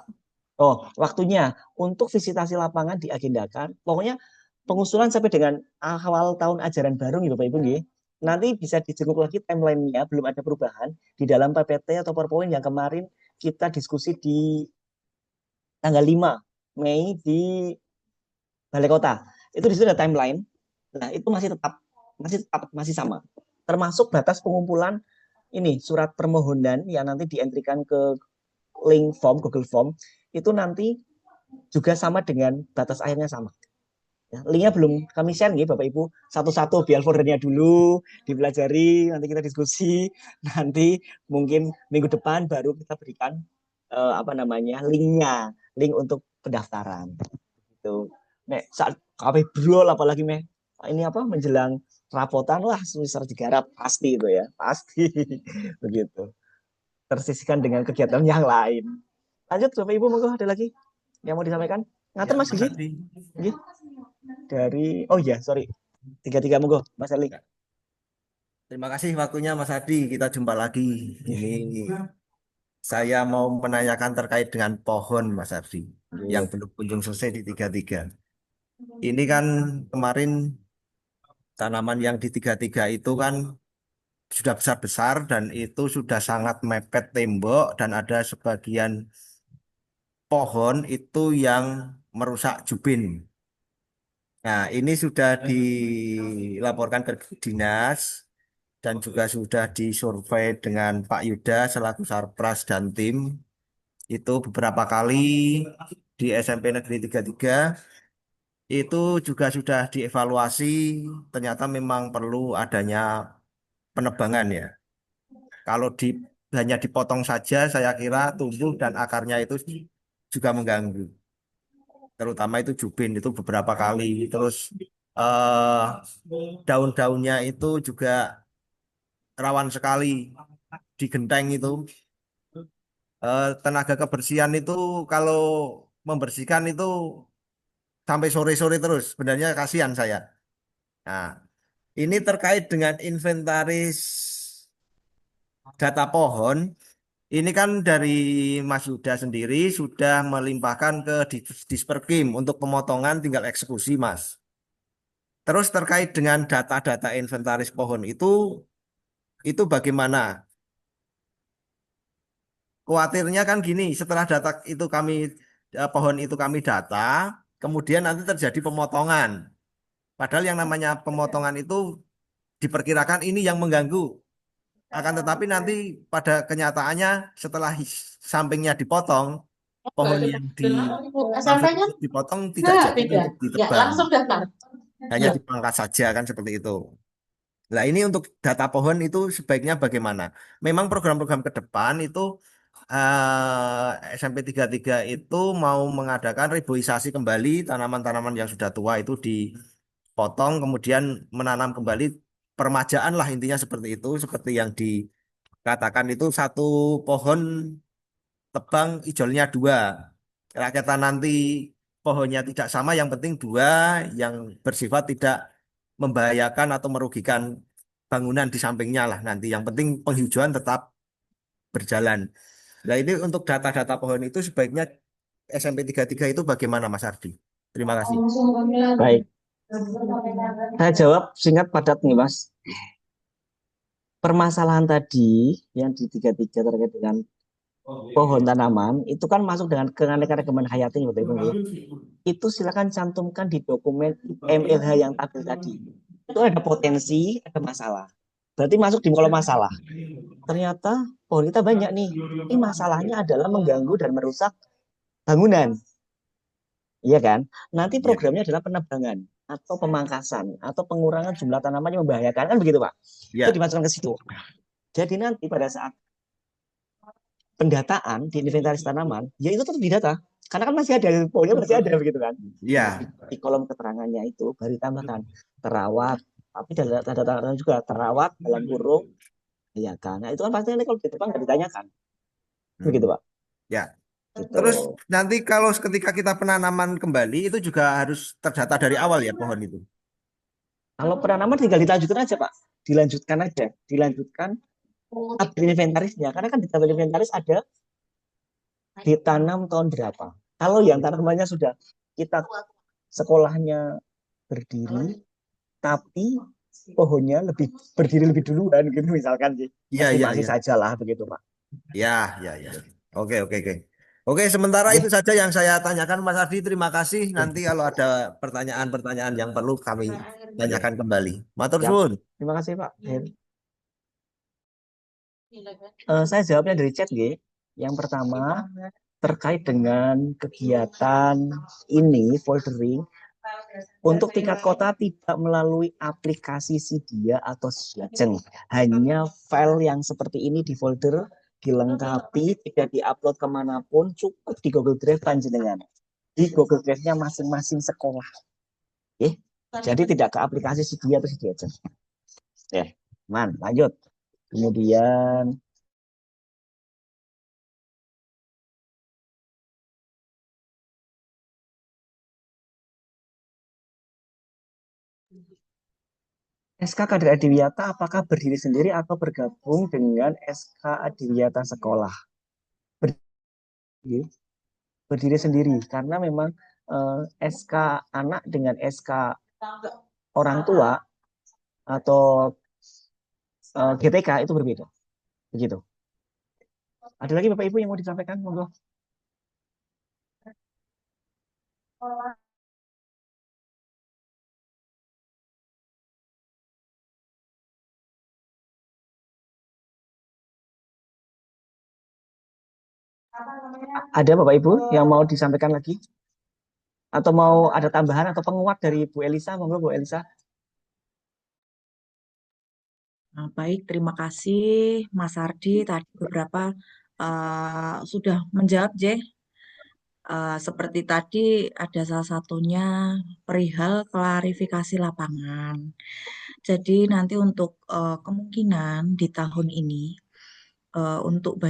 Oh, waktunya untuk visitasi lapangan diagendakan. Pokoknya pengusulan sampai dengan awal tahun ajaran baru nih Bapak Ibu nggih. Nanti bisa dijenguk lagi timeline-nya, belum ada perubahan di dalam PPT atau PowerPoint yang kemarin kita diskusi di tanggal 5 Mei di Balai Kota. Itu di situ ada timeline. Nah, itu masih sama. Termasuk batas pengumpulan ini surat permohonan yang nanti dientrikan ke link form Google Form itu nanti juga sama dengan batas akhirnya sama. Ya, linknya belum kami share nih Bapak Ibu satu-satu biar foldernya dulu dipelajari, nanti kita diskusi, nanti mungkin minggu depan baru kita berikan linknya, link untuk pendaftaran. Gitu. Nek saat kami brol apalagi ini menjelang rapotan wah susah digarap pasti itu ya, pasti begitu. Tersisihkan dengan kegiatan yang lain. Lanjut Bapak Ibu, monggo ada lagi yang mau disampaikan? Ngaten Mas Gigi? Dari sorry. Tiga monggo Mas Ali. Terima kasih waktunya Mas Adi. Kita jumpa lagi. Ini saya mau menanyakan terkait dengan pohon Mas Adi yang belum kunjung selesai di 33. Ini kan kemarin tanaman yang di 33 itu kan sudah besar-besar dan itu sudah sangat mepet tembok dan ada sebagian pohon itu yang merusak jubin. Nah, ini sudah dilaporkan ke dinas dan juga sudah disurvei dengan Pak Yuda selaku Sarpras dan tim. Itu beberapa kali di SMP Negeri 33 itu juga sudah dievaluasi, ternyata memang perlu adanya penebangan ya. Kalau hanya dipotong saja, saya kira tumbuh dan akarnya itu juga mengganggu. Terutama itu jubin itu beberapa kali. Terus daun-daunnya itu juga rawan sekali di genteng itu. Tenaga kebersihan itu kalau membersihkan itu sampai sore-sore terus. Sebenarnya kasihan saya. Nah, ini terkait dengan inventaris data pohon. Ini kan dari Mas Yuda sendiri sudah melimpahkan ke Disperkim untuk pemotongan tinggal eksekusi, Mas. Terus terkait dengan data-data inventaris pohon itu bagaimana? Khawatirnya kan gini, setelah data itu pohon itu kami data, kemudian nanti terjadi pemotongan. Padahal yang namanya pemotongan itu diperkirakan ini yang mengganggu. Akan tetapi nanti pada kenyataannya setelah sampingnya dipotong, pohon yang dipotong tidak jadi untuk ditebang. Hanya dipangkas saja kan seperti itu. Nah ini untuk data pohon itu sebaiknya bagaimana? Memang program-program ke depan itu SMP 33 itu mau mengadakan reboisasi kembali tanaman-tanaman yang sudah tua itu dipotong kemudian menanam kembali permajaan lah intinya seperti itu, seperti yang dikatakan itu satu pohon tebang ijolnya 2. Rakyat nanti pohonnya tidak sama, yang penting 2 yang bersifat tidak membahayakan atau merugikan bangunan di sampingnya lah nanti. Yang penting penghijauan tetap berjalan. Nah ini untuk data-data pohon itu sebaiknya SMP 33 itu bagaimana Mas Ardi? Terima kasih. Baik. Saya jawab singkat padat nih Mas. Permasalahan tadi yang di 33 terkait dengan pohon tanaman itu kan masuk dengan keanekaragaman hayati Bapak Ibu. Itu silakan cantumkan di dokumen MLH yang tadi. Itu ada potensi, ada masalah. Berarti masuk di kolom masalah. Ternyata pohon kita banyak nih. Ini masalahnya adalah mengganggu dan merusak bangunan. Iya kan? Nanti programnya adalah penebangan atau pemangkasan atau pengurangan jumlah tanaman yang membahayakan kan begitu Pak? Itu dimasukkan ke situ. Jadi nanti pada saat pendataan di inventaris tanaman, ya itu tetap didata. Karena kan masih ada, pohonnya masih ada begitu kan? Iya. Di kolom keterangannya itu baru ditambahkan terawat, tapi data juga terawat dalam kurung, ya kan? Nah itu kan pasti nanti kalau di depan nggak ditanyakan, begitu Pak? Ya. Gitu. Terus nanti kalau ketika kita penanaman kembali itu juga harus terdata dari awal ya pohon itu. Kalau penanaman tinggal dilanjutkan aja Pak, dilanjutkan tabel inventarisnya, karena kan di tabel inventaris ada ditanam tahun berapa. Kalau yang tanamannya sudah kita sekolahnya berdiri, tapi pohonnya berdiri lebih duluan gitu misalkan sih. Iya, masih saja lah begitu Pak. Ya. Oke. Oke, sementara Nggih, itu saja yang saya tanyakan Mas Ardi. Terima kasih. nggih, Nanti kalau ada pertanyaan-pertanyaan yang perlu kami nggih. tanyakan kembali. Matur Siap. suwun. Terima kasih Pak. Saya jawabnya dari chat, nggih. Yang pertama, terkait dengan kegiatan ini, foldering, untuk tingkat kota tidak melalui aplikasi Sidia atau Siajeng. Hanya file yang seperti ini di folder, dilengkapi, tidak diupload kemanapun, cukup di Google Drive panjenengan. Di Google Drive-nya masing-masing sekolah. Jadi tidak ke aplikasi Sidia atau Siajeng. Lanjut. Kemudian SK Kader Adiwiyata apakah berdiri sendiri atau bergabung dengan SK Adiwiyata sekolah? Berdiri sendiri karena memang SK anak dengan SK orang tua atau GTK itu berbeda. Begitu. Ada lagi Bapak Ibu yang mau disampaikan? Monggo. Ada Bapak Ibu yang mau disampaikan lagi? Atau mau ada tambahan atau penguat dari Bu Elisa? Monggo Bu Elisa. Nah, baik, terima kasih Mas Ardi. Tadi beberapa sudah menjawab, seperti tadi ada salah satunya perihal klarifikasi lapangan. Jadi nanti untuk kemungkinan di tahun ini untuk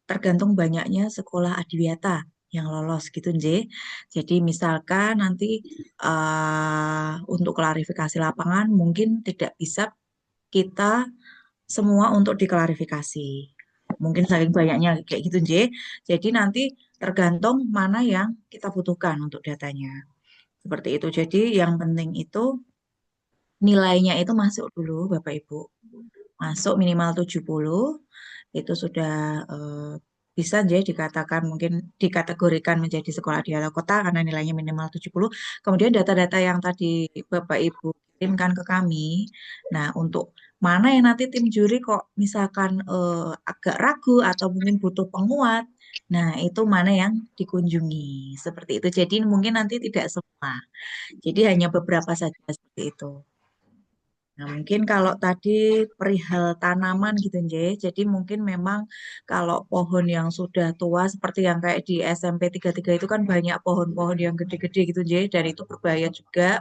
tergantung banyaknya sekolah adiwiyata yang lolos gitu, Jadi misalkan nanti untuk klarifikasi lapangan mungkin tidak bisa kita semua untuk diklarifikasi. Mungkin saking banyaknya kayak gitu, Jadi nanti tergantung mana yang kita butuhkan untuk datanya. Seperti itu. Jadi yang penting itu nilainya itu masuk dulu, Bapak Ibu. Masuk minimal 70, itu sudah bisa dikatakan mungkin dikategorikan menjadi sekolah di atas kota karena nilainya minimal 70. Kemudian data-data yang tadi Bapak Ibu kirimkan ke kami. Nah, untuk mana yang nanti tim juri kok misalkan agak ragu atau mungkin butuh penguat. Nah, itu mana yang dikunjungi. Seperti itu. Jadi mungkin nanti tidak semua. Jadi hanya beberapa saja seperti itu. Nah, mungkin kalau tadi perihal tanaman gitu, Jadi mungkin memang kalau pohon yang sudah tua seperti yang kayak di SMP 33 itu kan banyak pohon-pohon yang gede-gede gitu, Dan itu berbahaya juga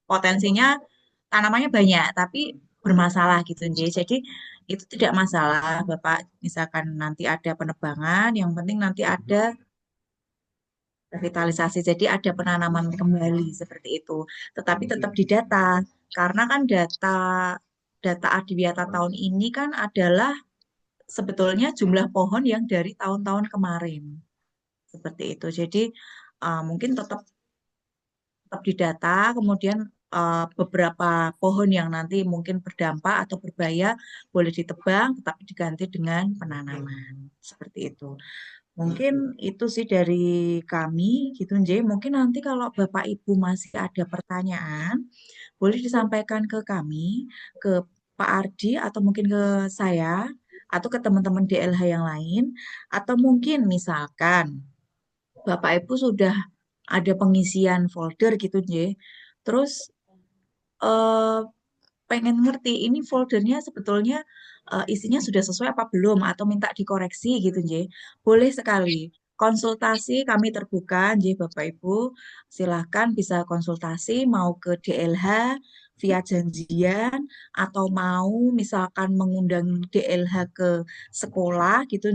potensinya tanamannya banyak tapi bermasalah gitu, Jadi itu tidak masalah, Bapak. Misalkan nanti ada penebangan, yang penting nanti ada revitalisasi. Jadi ada penanaman kembali seperti itu. Tetapi tetap didata karena kan data Adiwiyata tahun ini kan adalah sebetulnya jumlah pohon yang dari tahun-tahun kemarin. Seperti itu. Jadi mungkin tetap didata, kemudian beberapa pohon yang nanti mungkin berdampak atau berbahaya boleh ditebang, tetapi diganti dengan penanaman. Seperti itu. Mungkin itu sih dari kami gitu, Mungkin nanti kalau Bapak Ibu masih ada pertanyaan, boleh disampaikan ke kami, ke Pak Ardi, atau mungkin ke saya, atau ke teman-teman DLH yang lain, atau mungkin misalkan Bapak Ibu sudah ada pengisian folder gitu, Terus eh, pengen ngerti ini foldernya sebetulnya isinya sudah sesuai apa belum atau minta dikoreksi gitu, Boleh sekali. Konsultasi kami terbuka, Bapak Ibu. Silahkan bisa konsultasi mau ke DLH via janjian atau mau misalkan mengundang DLH ke sekolah gitu,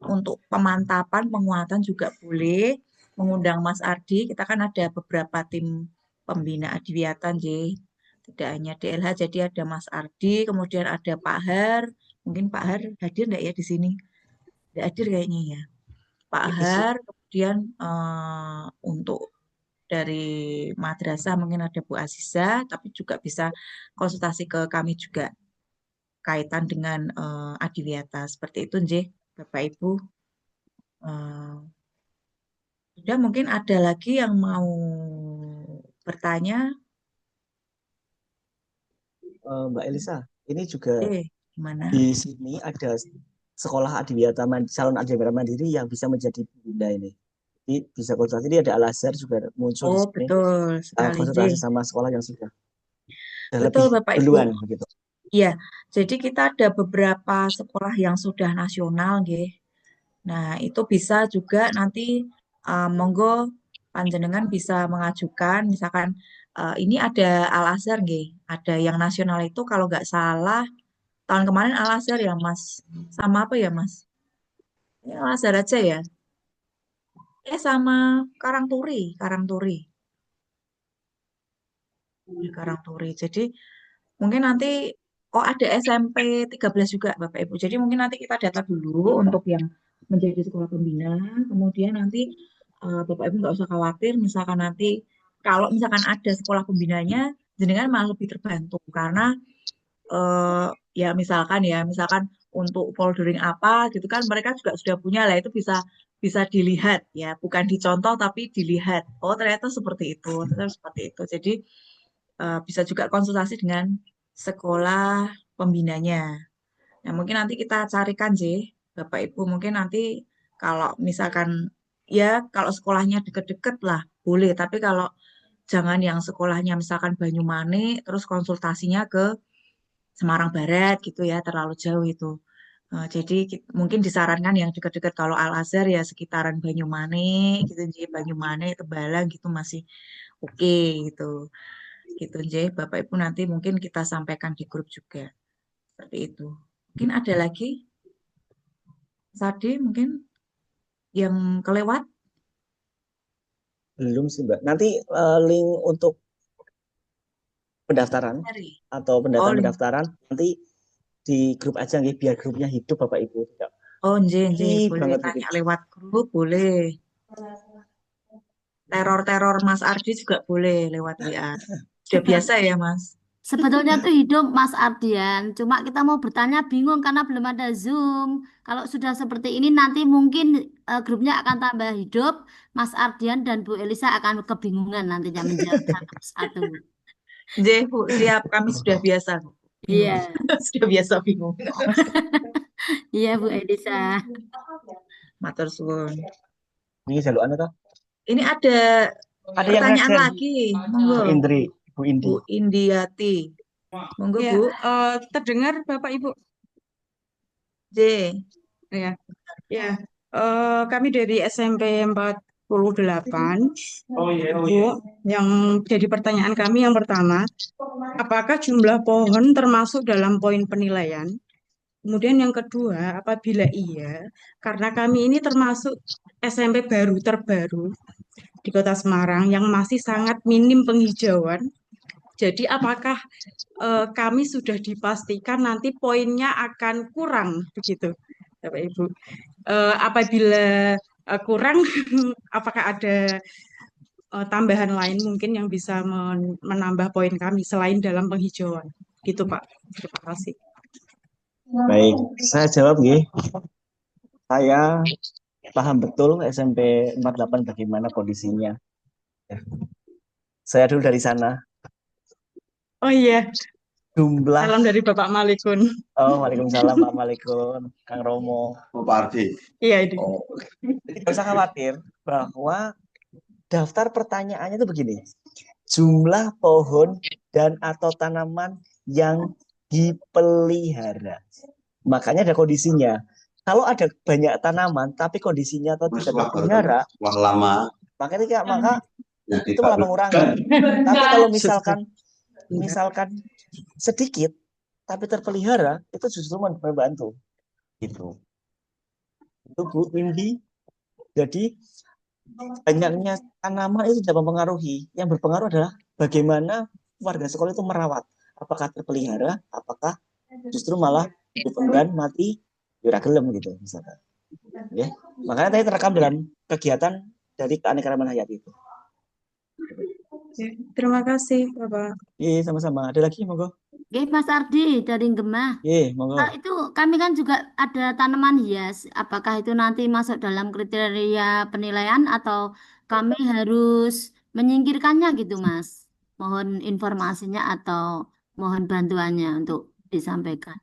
untuk pemantapan, penguatan juga boleh. Mengundang Mas Ardi, kita kan ada beberapa tim pembina Adiwiyata, tidak hanya DLH, jadi ada Mas Ardi, kemudian ada Pak Har. Mungkin Pak Har hadir enggak ya di sini? Tidak hadir kayaknya ya. Pak Har, kemudian untuk dari madrasah mungkin ada Bu Aziza, tapi juga bisa konsultasi ke kami juga kaitan dengan Adiwiyata. Seperti itu, Bapak Ibu. Eh, Sudah, mungkin ada lagi yang mau bertanya? Mbak Elisa, ini juga Gimana? di sini ada sekolah adiwiyata calon adiwiyata mandiri yang bisa menjadi bunda ini. Jadi bisa konsultasi, ini ada Al Azhar juga muncul di Oh, sini. betul sekali, Konsultasi J. sama sekolah yang sudah Betul, lebih Bapak Ibu. duluan begitu. Iya, jadi kita ada beberapa sekolah yang sudah nasional, nggih. Nah, itu bisa juga nanti monggo panjenengan bisa mengajukan, misalkan ini ada Al Azhar, nggih. Ada yang nasional itu kalau nggak salah tahun kemarin Al Azhar ya, Mas. Sama apa ya, Mas? Ya, Al Azhar aja ya. Sama Karangturi, Karangturi. Karangturi. Jadi mungkin nanti ada SMP 13 juga Bapak Ibu. Jadi mungkin nanti kita data dulu untuk yang menjadi sekolah pembina. Kemudian nanti Bapak Ibu nggak usah khawatir. Misalkan nanti kalau misalkan ada sekolah pembinanya, jenengan malah lebih terbantu karena misalkan untuk foldering apa gitu kan mereka juga sudah punya lah, itu bisa bisa dilihat ya, bukan dicontoh tapi dilihat. Oh, ternyata seperti itu, ternyata seperti itu. Jadi bisa juga konsultasi dengan sekolah pembinanya. Nah, mungkin nanti kita carikan sih, Bapak Ibu. Mungkin nanti kalau misalkan ya kalau sekolahnya deket-deket lah boleh. Tapi kalau jangan yang sekolahnya misalkan Banyumane, terus konsultasinya ke Semarang Barat gitu ya, terlalu jauh itu. Jadi mungkin disarankan yang dekat-dekat, kalau Al Azhar ya sekitaran Banyumane gitu, jadi Banyumane, Tebalang gitu masih oke gitu. Gitu, J. Bapak Ibu nanti mungkin kita sampaikan di grup juga. Seperti itu. Mungkin ada lagi, Sadi mungkin yang kelewat? Belum sih Mbak. Nanti link untuk pendaftaran atau pendaftaran nanti di grup aja nggih, biar grupnya hidup Bapak Ibu. Oh, nje, boleh banget tanya gitu. lewat grup, boleh. Teror-teror Mas Ardi juga boleh lewat WA. Sudah biasa ya, Mas? Sebetulnya tuh hidup Mas Ardian, cuma kita mau bertanya bingung karena belum ada Zoom. Kalau sudah seperti ini nanti mungkin grupnya akan tambah hidup. Mas Ardian dan Bu Elisa akan kebingungan nantinya menjawab satu persatu. Bu, siap. Kami sudah biasa. Iya. Sudah biasa bingung. Iya, Bu Elisa. Matur suwun. Ini jalukan atau? Ini ada pertanyaan lagi. Monggo. Bu Indi. Bu Indiati. Monggo, Ya, Bu. terdengar Bapak Ibu? J. Ya, ya. Kami dari SMP 48. Oh iya, Bu, yang jadi pertanyaan kami yang pertama, apakah jumlah pohon termasuk dalam poin penilaian? Kemudian yang kedua, apabila iya, karena kami ini termasuk SMP baru terbaru di Kota Semarang yang masih sangat minim penghijauan. Jadi apakah kami sudah dipastikan nanti poinnya akan kurang begitu, Bapak Ibu? Apabila kurang, apakah ada tambahan lain mungkin yang bisa menambah poin kami selain dalam penghijauan? Gitu, Pak. Terima kasih. Baik, saya jawab nggih. Saya paham betul SMP 48 bagaimana kondisinya. Ya. Saya dulu dari sana. Oh iya. Jumlah. Salam dari Bapak Malikun. Oh, waalaikumsalam Pak Malikun, Kang Romo. Pak Ardi. Iya, itu. Tidak usah khawatir bahwa daftar pertanyaannya itu begini. Jumlah pohon dan atau tanaman yang dipelihara. Makanya ada kondisinya. Kalau ada banyak tanaman tapi kondisinya atau tidak dipelihara, maka itu malah mengurangi. Tapi kalau misalkan sedikit tapi terpelihara, itu justru membantu. Gitu. Itu Bu Indi. Jadi banyaknya tanaman itu tidak mempengaruhi. Yang berpengaruh adalah bagaimana warga sekolah itu merawat. Apakah terpelihara, apakah justru malah dipegang mati, gelem gitu misalkan. Ya. Makanya tadi terekam dalam kegiatan dari keanekaragaman hayati itu. Terima kasih, Bapak. Iya, sama-sama. Ada lagi, monggo? Oke, Mas Ardi dari Gemah. Monggo. Itu kami kan juga ada tanaman hias. Apakah itu nanti masuk dalam kriteria penilaian atau kami harus menyingkirkannya gitu, Mas? Mohon informasinya atau mohon bantuannya untuk disampaikan.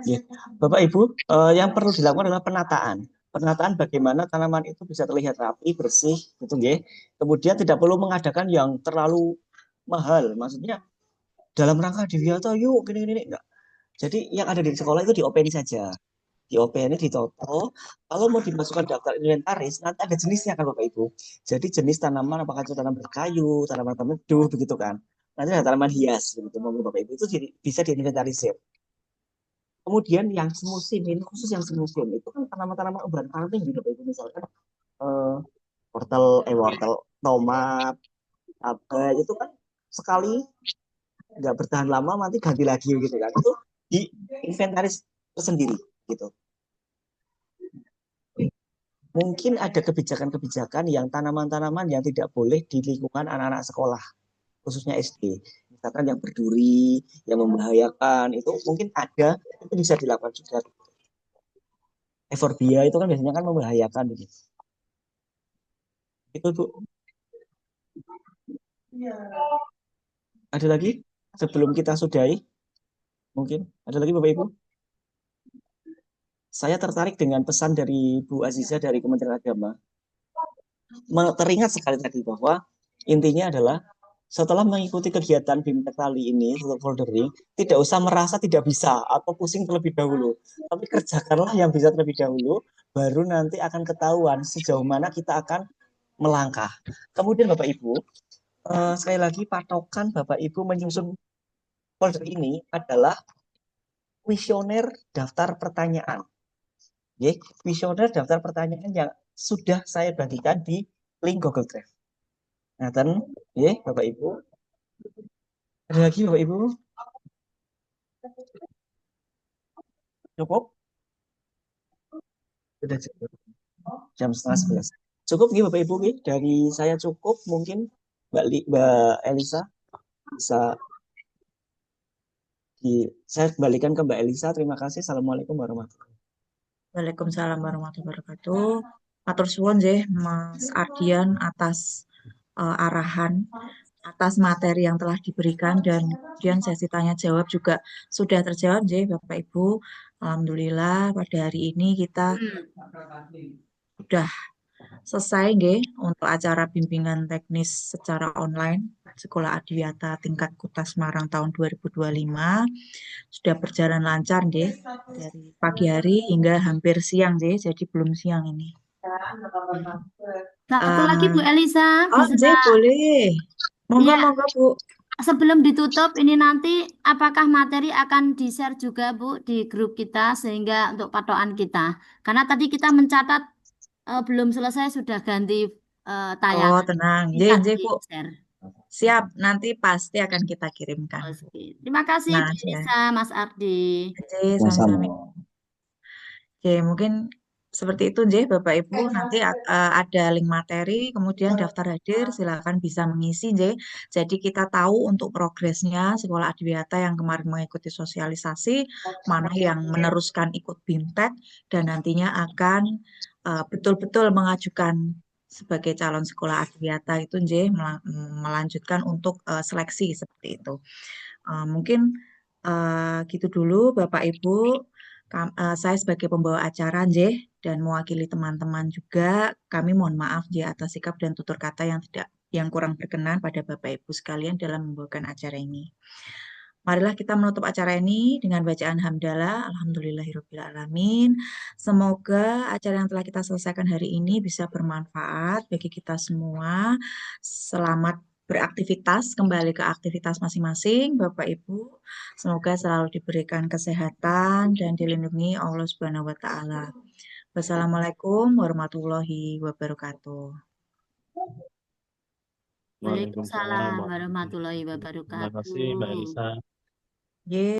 Ya, Bapak Ibu, yang perlu dilakukan adalah penataan. Penataan bagaimana tanaman itu bisa terlihat rapi, bersih, gitu nggih. Kemudian tidak perlu mengadakan yang terlalu mahal. Maksudnya dalam rangka Adiwiyata yuk gini-gini enggak. Jadi yang ada di sekolah itu diopeni saja. Diopeni, ditoto. Kalau mau dimasukkan daftar inventaris, nanti ada jenisnya kan Bapak Ibu. Jadi jenis tanaman apakah itu tanaman berkayu, tanaman teduh begitu kan. Nanti ada tanaman hias begitu Bapak Ibu itu bisa diinventarisir. Kemudian yang semusim, ini khusus yang semusim itu kan tanaman-tanaman ubahan kambing gitu Bapak Ibu, misalkan wortel, tomat, cabai itu kan sekali nggak bertahan lama nanti ganti lagi gitu kan. Itu di inventaris tersendiri gitu. Mungkin ada kebijakan-kebijakan yang tanaman-tanaman yang tidak boleh di lingkungan anak-anak sekolah, khususnya SD. Misalkan yang berduri, yang membahayakan, itu mungkin ada, itu bisa dilakukan juga. Euphorbia itu kan biasanya kan membahayakan begitu. Itu Bu. Ada lagi sebelum kita sudahi? Mungkin ada lagi Bapak Ibu? Saya tertarik dengan pesan dari Bu Aziza dari Kementerian Agama. Teringat sekali tadi bahwa intinya adalah setelah mengikuti kegiatan BIMTEK kali ini untuk foldering, tidak usah merasa tidak bisa atau pusing terlebih dahulu. Tapi kerjakanlah yang bisa terlebih dahulu, baru nanti akan ketahuan sejauh mana kita akan melangkah. Kemudian Bapak Ibu, sekali lagi patokan Bapak Ibu menyusun folder ini adalah kuesioner daftar pertanyaan. Kuesioner daftar pertanyaan yang sudah saya bagikan di link Google Drive. Nah, Bapak Ibu. Ada lagi Bapak Ibu? Cukup? Sudah cukup. Jam 10:30. Cukup nih Bapak Ibu nih. Dari saya cukup, mungkin Mbak Elisa bisa saya kembalikan ke Mbak Elisa. Terima kasih. Assalamualaikum warahmatullahi wabarakatuh. Waalaikumsalam warahmatullahi wabarakatuh. Matur suwun nggih Mas Ardian atas arahan, atas materi yang telah diberikan, dan kemudian sesi tanya jawab juga sudah terjawab nggih Bapak Ibu. Alhamdulillah pada hari ini kita sudah selesai nggih untuk acara bimbingan teknis secara online Sekolah Adiwiyata tingkat Kota Semarang tahun 2025. Sudah berjalan lancar nggih dari pagi hari hingga hampir siang nggih, jadi belum siang ini. Satu lagi Bu Elisa, Oh, bisa boleh. Monggo, Iya. monggo Bu. Sebelum ditutup ini nanti apakah materi akan di-share juga Bu di grup kita sehingga untuk patokan kita. Karena tadi kita mencatat belum selesai sudah ganti Oh, tayangan. tenang. Bisa Nggih, Bu. di-share. Siap, nanti pasti akan kita kirimkan. Oke. Terima kasih Nah, Bu Elisa, Mas Ardi. Sama-sama. Oke, mungkin seperti itu nggih Bapak Ibu. Nanti ada link materi, kemudian daftar hadir, silakan bisa mengisi nggih. Jadi kita tahu untuk progresnya Sekolah Adiwiyata yang kemarin mengikuti sosialisasi, mana yang meneruskan ikut BIMTEK, dan nantinya akan betul-betul mengajukan sebagai calon sekolah Adiwiyata itu nggih, melanjutkan untuk seleksi seperti itu. Mungkin gitu dulu Bapak Ibu. Saya sebagai pembawa acara nggih dan mewakili teman-teman juga, kami mohon maaf nggih atas sikap dan tutur kata yang kurang berkenan pada Bapak Ibu sekalian dalam membawakan acara ini. Marilah kita menutup acara ini dengan bacaan hamdalah, alhamdulillahirabbil alamin. Semoga acara yang telah kita selesaikan hari ini bisa bermanfaat bagi kita semua. Selamat beraktivitas, kembali ke aktivitas masing-masing, Bapak Ibu. Semoga selalu diberikan kesehatan dan dilindungi Allah Subhanahu wa taala. Wassalamualaikum warahmatullahi wabarakatuh. Waalaikumsalam warahmatullahi wabarakatuh. Terima kasih Mbak Elisa. Ye.